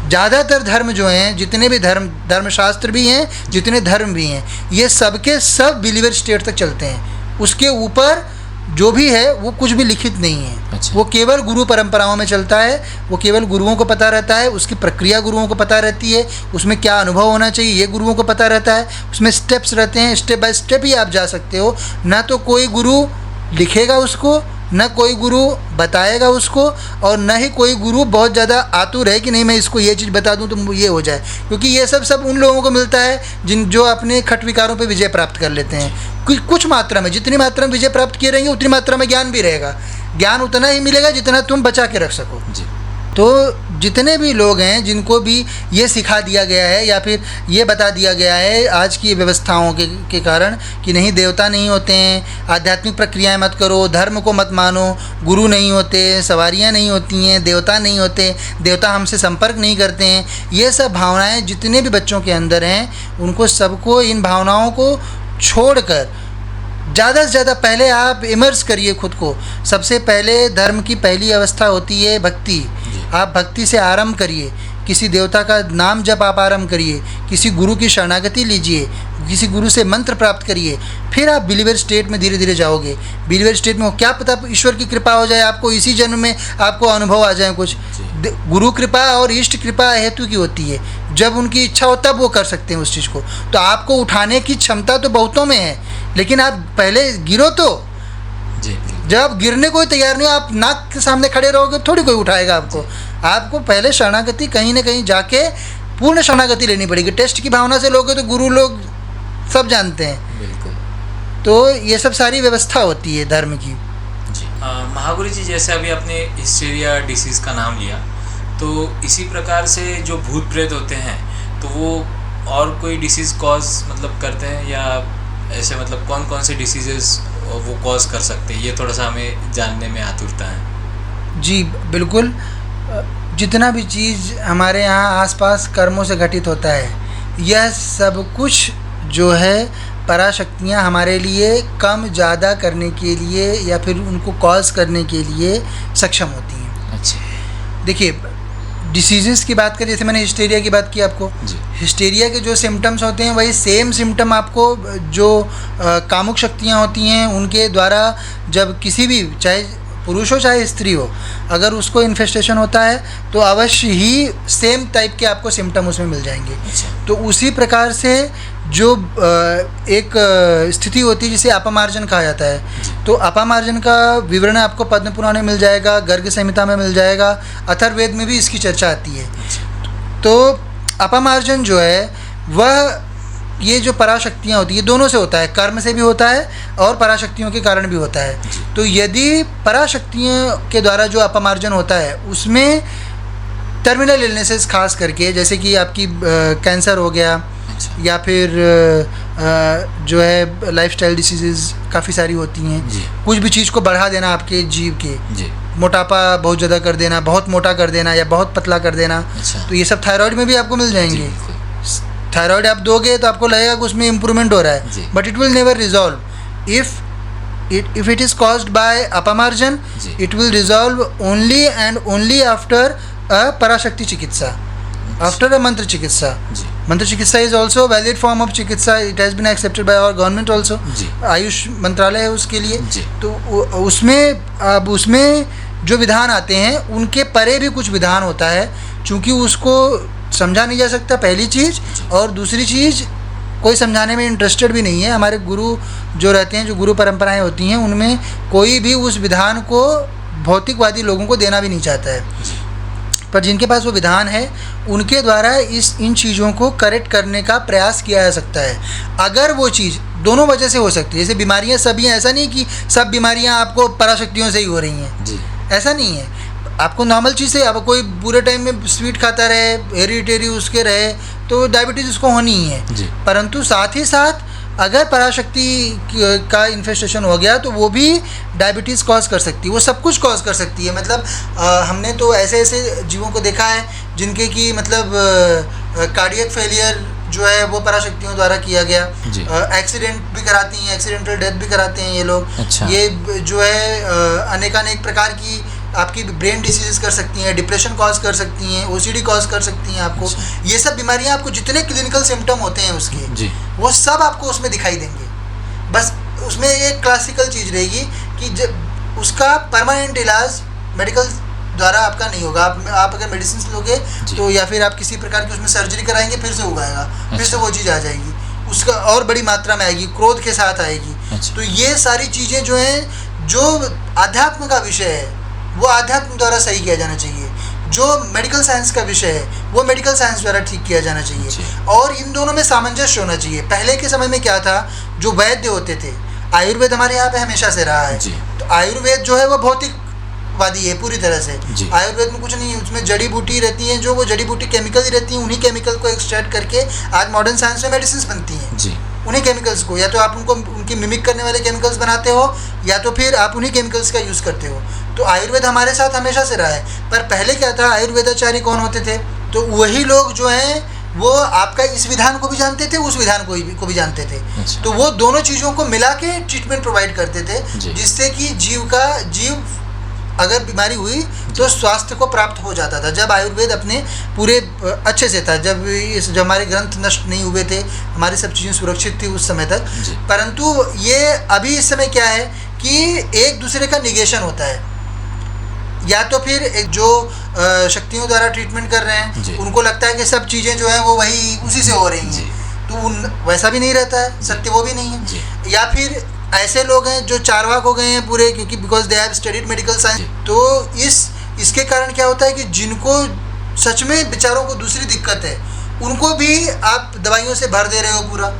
ज़्यादातर धर्म जो हैं, जितने भी धर्मशास्त्र भी हैं, जितने धर्म भी हैं, ये सबके सब बिलीवर स्टेट तक चलते हैं। उसके ऊपर जो भी है वो कुछ भी लिखित नहीं है। अच्छा। वो केवल गुरु परंपराओं में चलता है, वो केवल गुरुओं को पता रहता है, उसकी प्रक्रिया गुरुओं को पता रहती है, उसमें क्या अनुभव होना चाहिए ये गुरुओं को पता रहता है, उसमें स्टेप्स रहते हैं, स्टेप बाय स्टेप ही आप जा सकते हो। ना तो कोई गुरु लिखेगा उसको, न कोई गुरु बताएगा उसको, और न ही कोई गुरु बहुत ज़्यादा आतुर है कि नहीं मैं इसको ये चीज़ बता दूं तो ये हो जाए, क्योंकि ये सब उन लोगों को मिलता है जो अपने खट विकारों पे विजय प्राप्त कर लेते हैं। कुछ मात्रा में, जितनी मात्रा में विजय प्राप्त किए रहेंगे उतनी मात्रा में ज्ञान भी रहेगा। ज्ञान उतना ही मिलेगा जितना तुम बचा के रख सको। तो जितने भी लोग हैं जिनको भी ये सिखा दिया गया है या फिर ये बता दिया गया है आज की व्यवस्थाओं के कारण कि नहीं देवता नहीं होते हैं, आध्यात्मिक प्रक्रियाएं मत करो, धर्म को मत मानो, गुरु नहीं होते, सवारियां नहीं होती हैं, देवता नहीं होते, देवता हमसे संपर्क नहीं करते हैं, ये सब भावनाएं जितने भी बच्चों के अंदर हैं उनको सबको इन भावनाओं को छोड़कर ज़्यादा से ज़्यादा पहले आप इमर्स करिए खुद को। सबसे पहले धर्म की पहली अवस्था होती है भक्ति। आप भक्ति से आरंभ करिए, किसी देवता का नाम जब आप आरंभ करिए, किसी गुरु की शरणागति लीजिए, किसी गुरु से मंत्र प्राप्त करिए, फिर आप बिलीवर स्टेट में धीरे धीरे जाओगे। बिलीवर स्टेट में क्या पता ईश्वर की कृपा हो जाए, आपको इसी जन्म में आपको अनुभव आ जाए कुछ। गुरु कृपा और इष्ट कृपा हेतु की होती है, जब उनकी इच्छा हो तब वो कर सकते हैं उस चीज़ को। तो आपको उठाने की क्षमता तो बहुतों में है, लेकिन आप पहले गिरो तो। जब आप गिरने को ही तैयार नहीं हो, आप नाक के सामने खड़े रहोगे थोड़ी कोई उठाएगा आपको। आपको पहले शरणागति कहीं ना कहीं जाके पूर्ण शरणागति लेनी पड़ेगी। टेस्ट की भावना से लोगे तो गुरु लोग सब जानते हैं। बिल्कुल। तो ये सब सारी व्यवस्था होती है धर्म की। जी महागुरु जी, जैसे अभी आपने हिस्टीरिया डिसीज़ का नाम लिया, तो इसी प्रकार से जो भूत प्रेत होते हैं तो वो और कोई डिसीज़ कॉज मतलब करते हैं, या ऐसे मतलब कौन कौन से डिसीजेस वो कॉज कर सकते हैं, ये थोड़ा सा हमें जानने में आतुरता है। जी बिल्कुल। जितना भी चीज़ हमारे यहाँ आसपास कर्मों से घटित होता है, यह सब कुछ जो है पराशक्तियाँ हमारे लिए कम ज़्यादा करने के लिए या फिर उनको कॉज करने के लिए सक्षम होती हैं। अच्छा। देखिए डिसीज़ेस की बात करें, जैसे मैंने हिस्टीरिया की बात की आपको, हिस्टीरिया के जो सिम्टम्स होते हैं वही सेम सिम्टम आपको जो कामुक शक्तियाँ होती हैं उनके द्वारा जब किसी भी, चाहे पुरुष हो चाहे स्त्री हो, अगर उसको इन्फेस्टेशन होता है तो अवश्य ही सेम टाइप के आपको सिम्टम उसमें मिल जाएंगे। तो उसी प्रकार से जो एक स्थिति होती है जिसे अपमार्जन कहा जाता है, तो अपमार्जन का विवरण आपको पद्म पुराण में मिल जाएगा, गर्ग संहिता में मिल जाएगा, अथर्ववेद में भी इसकी चर्चा आती है। तो अपमार्जन जो है वह ये जो पराशक्तियाँ होती है दोनों से होता है, कर्म से भी होता है और पराशक्तियों के कारण भी होता है। तो यदि पराशक्तियों के द्वारा जो अपमार्जन होता है उसमें टर्मिनल इलनेसेस खास करके, जैसे कि आपकी कैंसर हो गया या फिर जो है लाइफस्टाइल डिसीजेज काफ़ी सारी होती हैं, कुछ भी चीज़ को बढ़ा देना आपके जीव के, मोटापा बहुत ज़्यादा कर देना, बहुत मोटा कर देना या बहुत पतला कर देना, तो ये सब थायराइड में भी आपको मिल जाएंगे। थायराइड आप दोगे तो आपको लगेगा कि उसमें इम्प्रूवमेंट हो रहा है, but it will never resolve. if it is caused by अपमार्जन, it will resolve only and only after a parashakti chikitsa, after a mantra chikitsa. Mantra chikitsa is also a valid form of chikitsa. It has been accepted by our government also. Ayush मंत्रालय है उसके लिए। तो उसमें जो विधान आते हैं उनके परे भी कुछ विधान होता है, चूँकि उसको समझा नहीं जा सकता पहली चीज़, और दूसरी चीज़ कोई समझाने में इंटरेस्टेड भी नहीं है। हमारे गुरु जो रहते हैं, जो गुरु परंपराएं होती हैं, उनमें कोई भी उस विधान को भौतिकवादी लोगों को देना भी नहीं चाहता है, पर जिनके पास वो विधान है उनके द्वारा इन चीज़ों को करेक्ट करने का प्रयास किया जा सकता है। अगर वो चीज़ दोनों वजह से हो सकती है, जैसे बीमारियां सभी हैं, ऐसा नहीं कि सब बीमारियां आपको पराशक्तियों से ही हो रही हैं, ऐसा नहीं है। आपको नॉर्मल चीज़ से, अब कोई पूरे टाइम में स्वीट खाता रहे, हेरिडिटरी उसके रहे, तो डायबिटीज़ उसको होनी ही है। परंतु साथ ही साथ अगर पराशक्ति का इन्फेस्टेशन हो गया तो वो भी डायबिटीज़ कॉज कर सकती है, वो सब कुछ कॉज कर सकती है। मतलब हमने तो ऐसे ऐसे जीवों को देखा है जिनके की मतलब कार्डियक फेलियर जो है वो पराशक्तियों द्वारा किया गया। एक्सीडेंट भी कराती हैं, एक्सीडेंटल डेथ भी कराते हैं ये लोग। ये जो है अनेकानेक प्रकार की आपकी ब्रेन डिसीजेस कर सकती हैं, डिप्रेशन कॉज कर सकती हैं, ओसीडी कॉज कर सकती हैं आपको। ये सब बीमारियां आपको जितने क्लिनिकल सिम्टम होते हैं उसके, वो सब आपको उसमें दिखाई देंगे। बस उसमें एक क्लासिकल चीज़ रहेगी कि जब उसका परमानेंट इलाज मेडिकल द्वारा आपका नहीं होगा। आप अगर मेडिसिन लोगे तो या फिर आप किसी प्रकार की उसमें सर्जरी कराएंगे, फिर से उगाएगा, फिर से वो चीज़ आ जाएगी, उसका और बड़ी मात्रा में आएगी, क्रोध के साथ आएगी। तो ये सारी चीज़ें जो हैं, जो अध्यात्म का विषय है वो अध्यात्म द्वारा सही किया जाना चाहिए, जो मेडिकल साइंस का विषय है वो मेडिकल साइंस द्वारा ठीक किया जाना चाहिए, और इन दोनों में सामंजस्य होना चाहिए। पहले के समय में क्या था, जो वैद्य होते थे, आयुर्वेद हमारे यहाँ पे हमेशा से रहा है, तो आयुर्वेद जो है वो भौतिकवादी है पूरी तरह से। आयुर्वेद में कुछ नहीं है, उसमें जड़ी बूटी रहती हैं, जो वो जड़ी बूटी केमिकल ही रहती हैं, उन्हीं केमिकल को एक्सट्रैक्ट करके आज मॉडर्न साइंस में मेडिसिन बनती हैं। उन्हीं केमिकल्स को, या तो आप उनको उनकी मिमिक करने वाले केमिकल्स बनाते हो, या तो फिर आप उन्हीं केमिकल्स का यूज़ करते हो। तो आयुर्वेद हमारे साथ हमेशा से रहा है। पर पहले क्या था, आयुर्वेदाचार्य कौन होते थे, तो वही लोग जो हैं वो आपका इस विधान को भी जानते थे, उस विधान को भी जानते थे। तो वो दोनों चीज़ों को मिला के ट्रीटमेंट प्रोवाइड करते थे, जिससे कि जीव अगर बीमारी हुई तो स्वास्थ्य को प्राप्त हो जाता था। जब आयुर्वेद अपने पूरे अच्छे से था, जब हमारे ग्रंथ नष्ट नहीं हुए थे, हमारी सब चीज़ें सुरक्षित थी उस समय तक। परंतु ये अभी इस समय क्या है कि एक दूसरे का निगेशन होता है, या तो फिर एक जो शक्तियों द्वारा ट्रीटमेंट कर रहे हैं उनको लगता है कि सब चीज़ें जो हैं वो वही उसी से हो रही हैं, तो वैसा भी नहीं रहता है, सत्य वो भी नहीं है। या फिर ऐसे लोग हैं जो चार्वाक हो गए हैं पूरे, क्योंकि because they have studied medical science. तो इसके कारण क्या होता है कि जिनको सच में बेचारों को दूसरी दिक्कत है, उनको भी आप दवाइयों से भर दे रहे हो पूरा।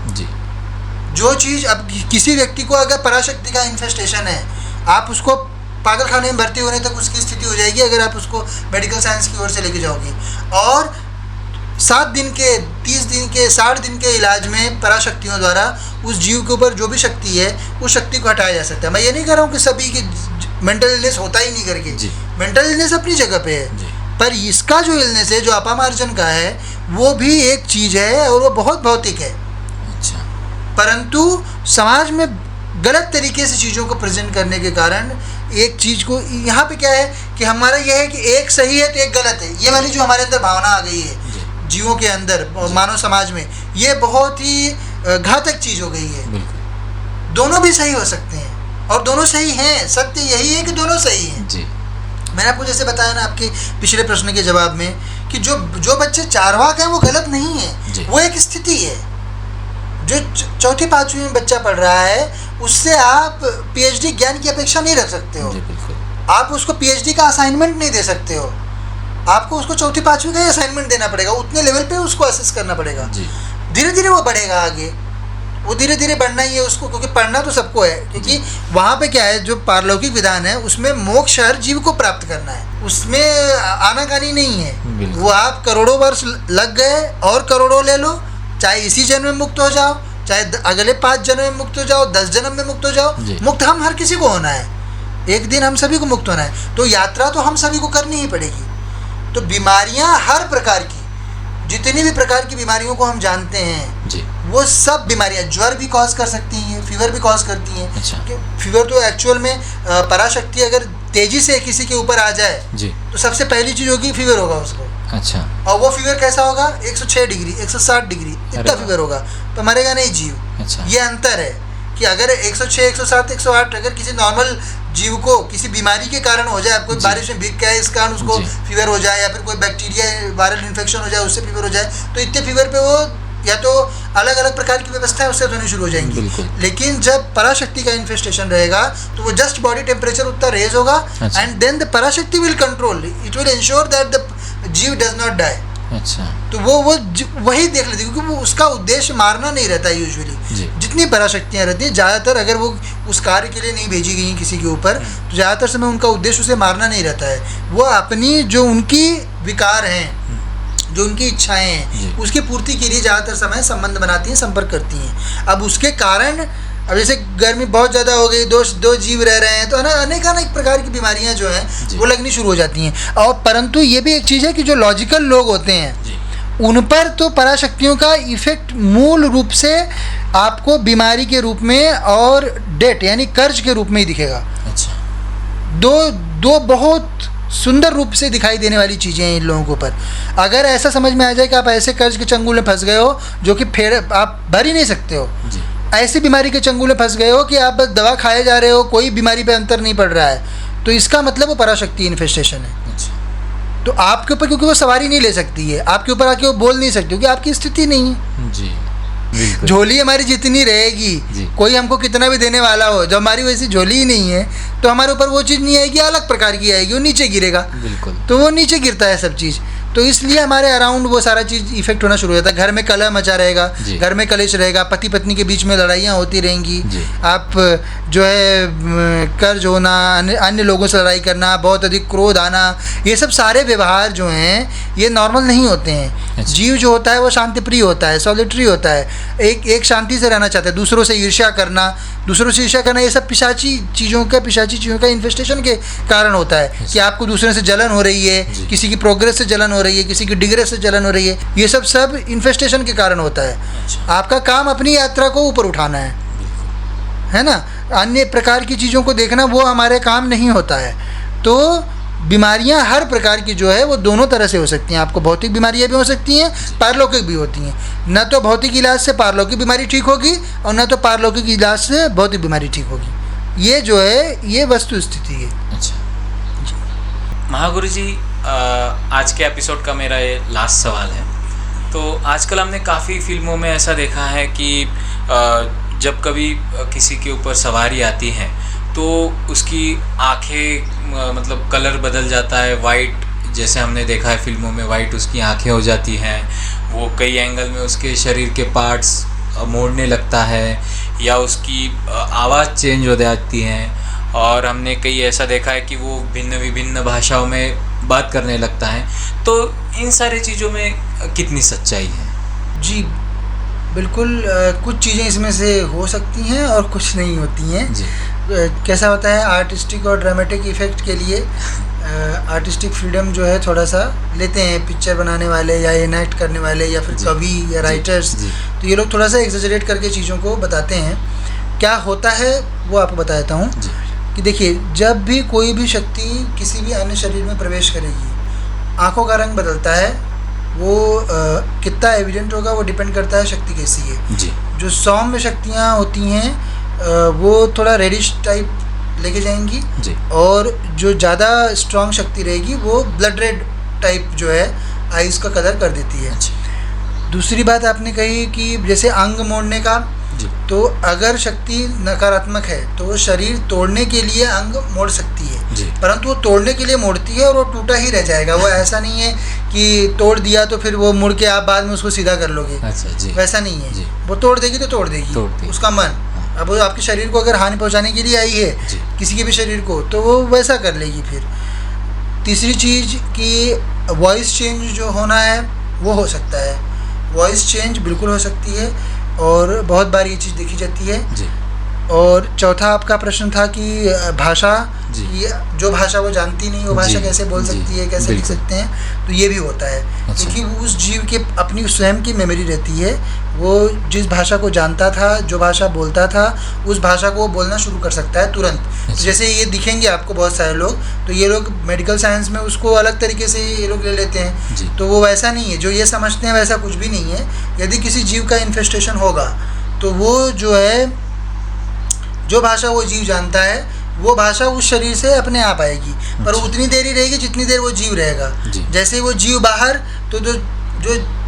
जो चीज़ अब किसी व्यक्ति को अगर पराशक्ति का इन्फेस्टेशन है, आप उसको पागल खाने में भर्ती होने तक उसकी स्थिति हो जाएगी अगर आप उसको मेडिकल साइंस की ओर से लेके जाओगे। और 7 दिन के, 30 दिन के, 60 दिन के इलाज में पराशक्तियों द्वारा उस जीव के ऊपर जो भी शक्ति है उस शक्ति को हटाया जा सकता है। मैं ये नहीं कह रहा हूँ कि सभी की मेंटल इलनेस होता ही नहीं करके, मेंटल इलनेस अपनी जगह पे है, पर इसका जो इलनेस है, जो अपामार्जन का है, वो भी एक चीज़ है और वो बहुत भौतिक है। परंतु समाज में गलत तरीके से चीज़ों को प्रेजेंट करने के कारण एक चीज़ को, यहाँ पे क्या है कि हमारा यह है कि एक सही है तो एक गलत है, ये वाली जो हमारे अंदर भावना आ गई है जीवों के अंदर, मानव समाज में, ये बहुत ही घातक चीज़ हो गई है। दोनों भी सही हो सकते हैं और दोनों सही हैं, सत्य यही है कि दोनों सही हैं। मैंने आपको जैसे बताया ना आपके पिछले प्रश्न के जवाब में कि जो बच्चे चार्वाक हैं वो गलत नहीं है, वो एक स्थिति है। जो चौथी पाँचवीं में बच्चा पढ़ रहा है उससे आप पीएचडी ज्ञान की अपेक्षा नहीं रख सकते हो। आप उसको पीएचडी का असाइनमेंट नहीं दे सकते हो, आपको उसको चौथी पाँचवीं का ही असाइनमेंट देना पड़ेगा, उतने लेवल पे उसको असेस करना पड़ेगा। धीरे धीरे वो बढ़ेगा आगे, वो धीरे धीरे बढ़ना ही है उसको, क्योंकि पढ़ना तो सबको है। क्योंकि वहाँ पे क्या है, जो पारलौकिक विधान है उसमें मोक्ष हर जीव को प्राप्त करना है, उसमें आनाकानी नहीं है। वो आप करोड़ों वर्ष लग गए और करोड़ों ले लो, चाहे इसी जन्म में मुक्त हो जाओ, चाहे अगले 5 जन्म में मुक्त हो जाओ, 10 जन्म में मुक्त हो जाओ, मुक्त हम हर किसी को होना है, एक दिन हम सभी को मुक्त होना है। तो यात्रा तो हम सभी को करनी ही पड़ेगी। तो बीमारियां हर प्रकार की, जितनी भी प्रकार की बीमारियों को हम जानते हैं, वो सब बीमारियां ज्वर भी कॉज कर सकती हैं, फीवर भी कॉज करती हैं। फीवर तो एक्चुअल में पराशक्ति अगर तेजी से किसी के ऊपर आ जाए तो सबसे पहली चीज़ होगी फीवर होगा उसको। और वो फीवर कैसा होगा, 106 डिग्री 160 डिग्री इतना फीवर होगा, तो मरेगा नहीं जीव। ये अंतर है कि अगर 106 107 108 अगर किसी नॉर्मल जीव को किसी बीमारी के कारण हो जाए, कोई बारिश में भीग गया इस कारण उसको फीवर हो जाए, या फिर कोई बैक्टीरिया वायरल इन्फेक्शन हो जाए उससे फीवर हो जाए, तो इतने फीवर पे वो या तो अलग अलग प्रकार की व्यवस्थाएं उससे होनी शुरू हो जाएंगी। लेकिन जब पराशक्ति का इन्फेस्टेशन रहेगा तो वो जस्ट बॉडी टेम्परेचर उतना रेज होगा, and then the Parashakti will control, it will ensure that the jeev does not die. तो वो वही देख लेती है, क्योंकि वो उसका उद्देश्य मारना नहीं रहता है यूजुअली। जितनी पराशक्तियाँ रहती हैं ज़्यादातर, अगर वो उस कार्य के लिए नहीं भेजी गई किसी के ऊपर, तो ज़्यादातर समय उनका उद्देश्य उसे मारना नहीं रहता है। वो अपनी जो उनकी विकार हैं, जो उनकी इच्छाएं हैं, उसकी पूर्ति के लिए ज़्यादातर समय संबंध बनाती हैं, संपर्क करती हैं। अब उसके कारण, अब जैसे गर्मी बहुत ज़्यादा हो गई, दो जीव रह रहे हैं, तो अनेक प्रकार की बीमारियां जो हैं वो लगनी शुरू हो जाती हैं। और परंतु ये भी एक चीज़ है कि जो लॉजिकल लोग होते हैं उन पर तो पराशक्तियों का इफेक्ट मूल रूप से आपको बीमारी के रूप में और डेट यानी कर्ज के रूप में ही दिखेगा। दो बहुत सुंदर रूप से दिखाई देने वाली चीज़ें हैं इन लोगों के ऊपर। अगर ऐसा समझ में आ जाए कि आप ऐसे कर्ज के चंगुल में फंस गए हो जो कि फिर आप भर ही नहीं सकते हो, ऐसी बीमारी के चंगुल में फंस गए हो कि आप बस दवा खाए जा रहे हो, कोई बीमारी पे अंतर नहीं पड़ रहा है, तो इसका मतलब वो पराशक्ति इन्फेस्टेशन है। तो आपके ऊपर, क्योंकि वो सवारी नहीं ले सकती है, आपके ऊपर आके वो बोल नहीं सकती, क्योंकि आपकी स्थिति नहीं है जी, बिल्कुल। झोली हमारी जितनी रहेगी, कोई हमको कितना भी देने वाला हो, जब हमारी वैसी झोली ही नहीं है तो हमारे ऊपर वो चीज़ नहीं आएगी, अलग प्रकार की आएगी, वो नीचे गिरेगा। बिल्कुल। तो वो नीचे गिरता है सब चीज़, तो इसलिए हमारे अराउंड वो सारा चीज़ इफेक्ट होना शुरू हो जाता है। घर में कलह मचा रहेगा, घर में कलेश रहेगा, पति पत्नी के बीच में लड़ाइयाँ होती रहेंगी, आप जो है कर्ज होना, अन्य लोगों से लड़ाई करना, बहुत अधिक क्रोध आना, ये सब सारे व्यवहार जो हैं ये नॉर्मल नहीं होते हैं। जीव जो होता है वो शांति प्रिय होता है, सॉलिटरी होता है, एक शांति से रहना चाहता है। दूसरों से ईर्ष्या करना, ये सब पिशाची चीज़ों का इन्फेस्टेशन के कारण होता है कि आपको दूसरे से जलन हो रही है, किसी की प्रोग्रेस से जलन हो रही है, किसी की डिग्रेस से जलन हो रही है, ये सब इन्फेस्टेशन के कारण होता है। आपका काम अपनी यात्रा को ऊपर उठाना है ना, अन्य प्रकार की चीज़ों को देखना वो हमारे काम नहीं होता है। तो बीमारियां हर प्रकार की जो है वो दोनों तरह से हो सकती हैं। आपको भौतिक बीमारियां भी हो सकती हैं, पारलौकिक भी होती हैं। न तो भौतिक इलाज से पारलौकिक बीमारी ठीक होगी और न तो पारलौकिक इलाज से भौतिक बीमारी ठीक होगी। ये जो है ये वस्तु स्थिति है। अच्छा महागुरु जी, आज के एपिसोड का मेरा ये लास्ट सवाल है। तो आजकल हमने काफ़ी फिल्मों में ऐसा देखा है कि जब कभी किसी के ऊपर सवारी आती है तो उसकी आँखें मतलब कलर बदल जाता है, वाइट, जैसे हमने देखा है फिल्मों में वाइट उसकी आँखें हो जाती हैं, वो कई एंगल में उसके शरीर के पार्ट्स मोड़ने लगता है, या उसकी आवाज़ चेंज हो जाती है, और हमने कई ऐसा देखा है कि वो भिन्न विभिन्न भाषाओं में बात करने लगता है। तो इन सारी चीज़ों में कितनी सच्चाई है? जी बिल्कुल, कुछ चीज़ें इसमें से हो सकती हैं और कुछ नहीं होती हैं जी। कैसा होता है, आर्टिस्टिक और ड्रामेटिक इफ़ेक्ट के लिए आर्टिस्टिक फ्रीडम जो है थोड़ा सा लेते हैं पिक्चर बनाने वाले या इनैक्ट करने वाले या फिर कवि या राइटर्स। तो ये लोग थोड़ा सा एक्सेजरेट करके चीज़ों को बताते हैं। क्या होता है वो आपको बता देता हूँ कि देखिए, जब भी कोई भी शक्ति किसी भी अन्य शरीर में प्रवेश करेगी, आँखों का रंग बदलता है। वो कितना एविडेंट होगा वो डिपेंड करता है शक्ति कैसी है जी। जो सौम्य शक्तियाँ होती हैं वो थोड़ा रेडिश टाइप लेके जाएंगी जी। और जो ज़्यादा स्ट्रॉन्ग शक्ति रहेगी वो ब्लड रेड टाइप जो है आइज़ का कलर कर देती है। दूसरी बात आपने कही कि जैसे अंग मोड़ने का जी। तो अगर शक्ति नकारात्मक है तो वो शरीर तोड़ने के लिए अंग मोड़ सकती है जी। परंतु वो तोड़ने के लिए मोड़ती है और वो टूटा ही रह जाएगा। वो ऐसा नहीं है कि तोड़ दिया तो फिर वो मुड़ के आप बाद में उसको सीधा कर लोगे। अच्छा जी। वैसा नहीं है जी। वो तोड़ देगी तो तोड़ देगी उसका मन। अब वो आपके शरीर को अगर हानि पहुंचाने के लिए आई है किसी के भी शरीर को, तो वो वैसा कर लेगी। फिर तीसरी चीज़ कि वॉइस चेंज जो होना है वो हो सकता है। वॉइस चेंज बिल्कुल हो सकती है और बहुत बार ये चीज़ देखी जाती है जी। और चौथा आपका प्रश्न था कि भाषा, कि जो भाषा वो जानती नहीं वो भाषा कैसे बोल सकती है, कैसे लिख सकते हैं, तो ये भी होता है। अच्छा। क्योंकि उस जीव के अपनी स्वयं की मेमोरी रहती है। वो जिस भाषा को जानता था, जो भाषा बोलता था, उस भाषा को वो बोलना शुरू कर सकता है तुरंत। अच्छा। तो जैसे ये दिखेंगे आपको बहुत सारे लोग, तो ये लोग मेडिकल साइंस में उसको अलग तरीके से ये लोग ले लेते हैं। तो वो वैसा नहीं है जो ये समझते हैं, वैसा कुछ भी नहीं है। यदि किसी जीव का इन्फेस्टेशन होगा तो वो जो है, जो भाषा वो जीव जानता है वो भाषा उस शरीर से अपने आप आएगी। पर उतनी देर ही रहेगी जितनी देर वो जीव रहेगा। जैसे वो जीव बाहर, तो जो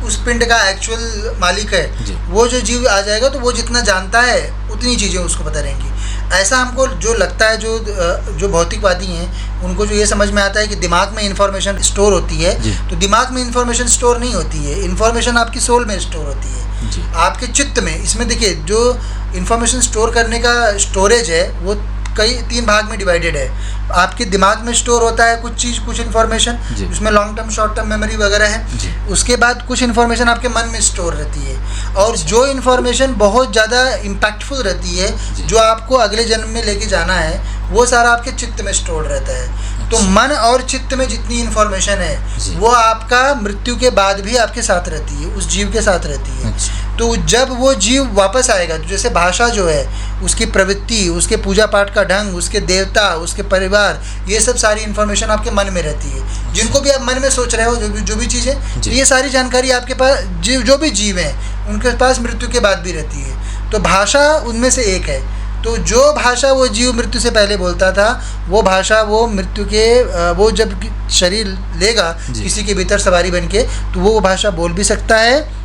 उस पिंड का एक्चुअल मालिक है वो जो जीव आ जाएगा, तो वो जितना जानता है उतनी चीज़ें उसको पता रहेंगी। ऐसा हमको जो लगता है, जो भौतिकवादी हैं उनको जो ये समझ में आता है कि दिमाग में इंफॉर्मेशन स्टोर होती है, तो दिमाग में इंफॉर्मेशन स्टोर नहीं होती है। इंफॉर्मेशन आपकी सोल में स्टोर होती है, आपके चित्त में। इसमें देखिए, जो इंफॉर्मेशन स्टोर करने का स्टोरेज है वो कई 3 भाग में डिवाइडेड है। आपके दिमाग में स्टोर होता है कुछ चीज़, कुछ इन्फॉर्मेशन, उसमें long term, short term memory वगैरह है। उसके बाद कुछ इन्फॉर्मेशन आपके मन में स्टोर रहती है, और जो इन्फॉर्मेशन बहुत ज़्यादा इम्पैक्टफुल रहती है, जो आपको अगले जन्म में लेके जाना है, वो सारा आपके चित्त में स्टोर रहता है। तो मन और चित्त में जितनी इन्फॉर्मेशन है वो आपका मृत्यु के बाद भी आपके साथ रहती है, उस जीव के साथ रहती है। तो जब वो जीव वापस आएगा, तो जैसे भाषा जो है, उसकी प्रवृत्ति, उसके पूजा पाठ का ढंग, उसके देवता, उसके परिवार, ये सब सारी इन्फॉर्मेशन आपके मन में रहती है। जिनको भी आप मन में सोच रहे हो, जो भी चीज़ें, तो ये सारी जानकारी आपके पास, जो भी जीव हैं उनके पास मृत्यु के बाद भी रहती है। तो भाषा उनमें से एक है। तो जो भाषा वो जीव मृत्यु से पहले बोलता था, वो भाषा वो मृत्यु के वो जब शरीर लेगा किसी के भीतर सवारी बन के, तो वो भाषा बोल भी सकता है,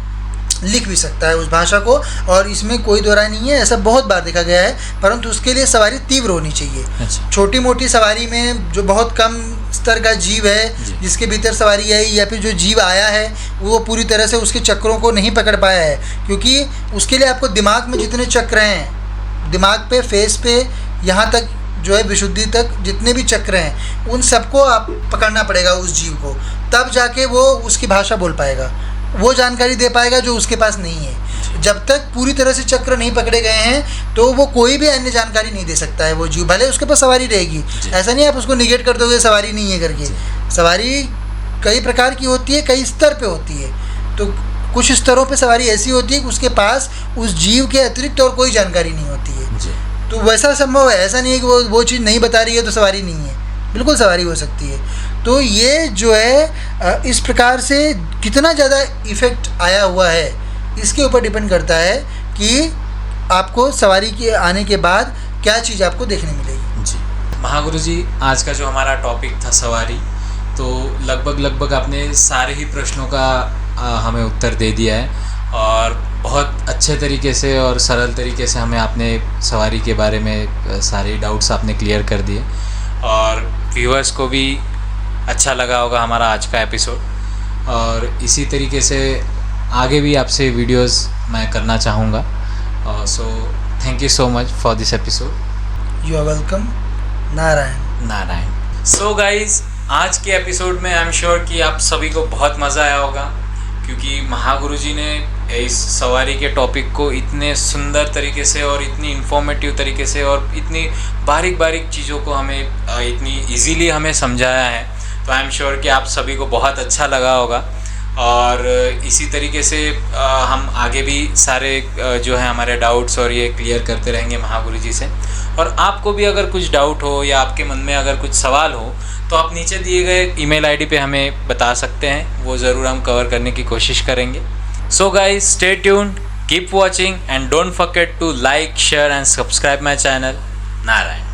लिख भी सकता है उस भाषा को, और इसमें कोई दो राय नहीं है। ऐसा बहुत बार देखा गया है, परंतु उसके लिए सवारी तीव्र होनी चाहिए। अच्छा। छोटी मोटी सवारी में जो बहुत कम स्तर का जीव है जिसके भीतर सवारी आई, या फिर जो जीव आया है वो पूरी तरह से उसके चक्रों को नहीं पकड़ पाया है, क्योंकि उसके लिए आपको दिमाग में जितने चक्र हैं, दिमाग पे, फेस पे, यहाँ तक जो है विशुद्धि तक जितने भी चक्र हैं, उन सबको आप पकड़ना पड़ेगा उस जीव को, तब जाके वो उसकी भाषा बोल पाएगा, वो जानकारी दे पाएगा जो उसके पास नहीं है। जब तक पूरी तरह से चक्र नहीं पकड़े गए हैं तो वो कोई भी अन्य जानकारी नहीं दे सकता है वो जीव, भले उसके पास सवारी रहेगी। ऐसा नहीं आप उसको निगेट कर दोगे सवारी नहीं है करके। सवारी कई प्रकार की होती है, कई स्तर पे होती है। तो कुछ स्तरों पे सवारी ऐसी होती है कि उसके पास उस जीव के अतिरिक्त और कोई जानकारी नहीं होती है। तो वैसा संभव है, ऐसा नहीं है कि वो चीज़ नहीं बता रही है तो सवारी नहीं है, बिल्कुल सवारी हो सकती है। तो ये जो है इस प्रकार से कितना ज़्यादा इफ़ेक्ट आया हुआ है इसके ऊपर डिपेंड करता है कि आपको सवारी के आने के बाद क्या चीज़ आपको देखने मिलेगी। जी महागुरु जी, आज का जो हमारा टॉपिक था सवारी, तो लगभग आपने सारे ही प्रश्नों का हमें उत्तर दे दिया है, और बहुत अच्छे तरीके से और सरल तरीके से हमें आपने सवारी के बारे में सारे डाउट्स आपने क्लियर कर दिए, और व्यूअर्स को भी अच्छा लगा होगा हमारा आज का एपिसोड। और इसी तरीके से आगे भी आपसे वीडियोस मैं करना चाहूँगा। So thank you so much for this episode. You are welcome. Narayan. So guys, आज के एपिसोड में आई एम श्योर कि आप सभी को बहुत मज़ा आया होगा, क्योंकि महागुरु जी ने इस सवारी के टॉपिक को इतने सुंदर तरीके से और इतनी इन्फॉर्मेटिव तरीके से और इतनी बारीक बारीक चीज़ों को हमें इतनी इजीली हमें समझाया है। तो आई एम श्योर कि आप सभी को बहुत अच्छा लगा होगा, और इसी तरीके से हम आगे भी सारे जो है हमारे डाउट्स और ये क्लियर करते रहेंगे महागुरु जी से। और आपको भी अगर कुछ डाउट हो या आपके मन में अगर कुछ सवाल हो तो आप नीचे दिए गए ईमेल आईडी पे हमें बता सकते हैं, वो ज़रूर हम कवर करने की कोशिश करेंगे। So guys, stay tuned, keep watching and don't forget to like, share and subscribe my channel. Narayan.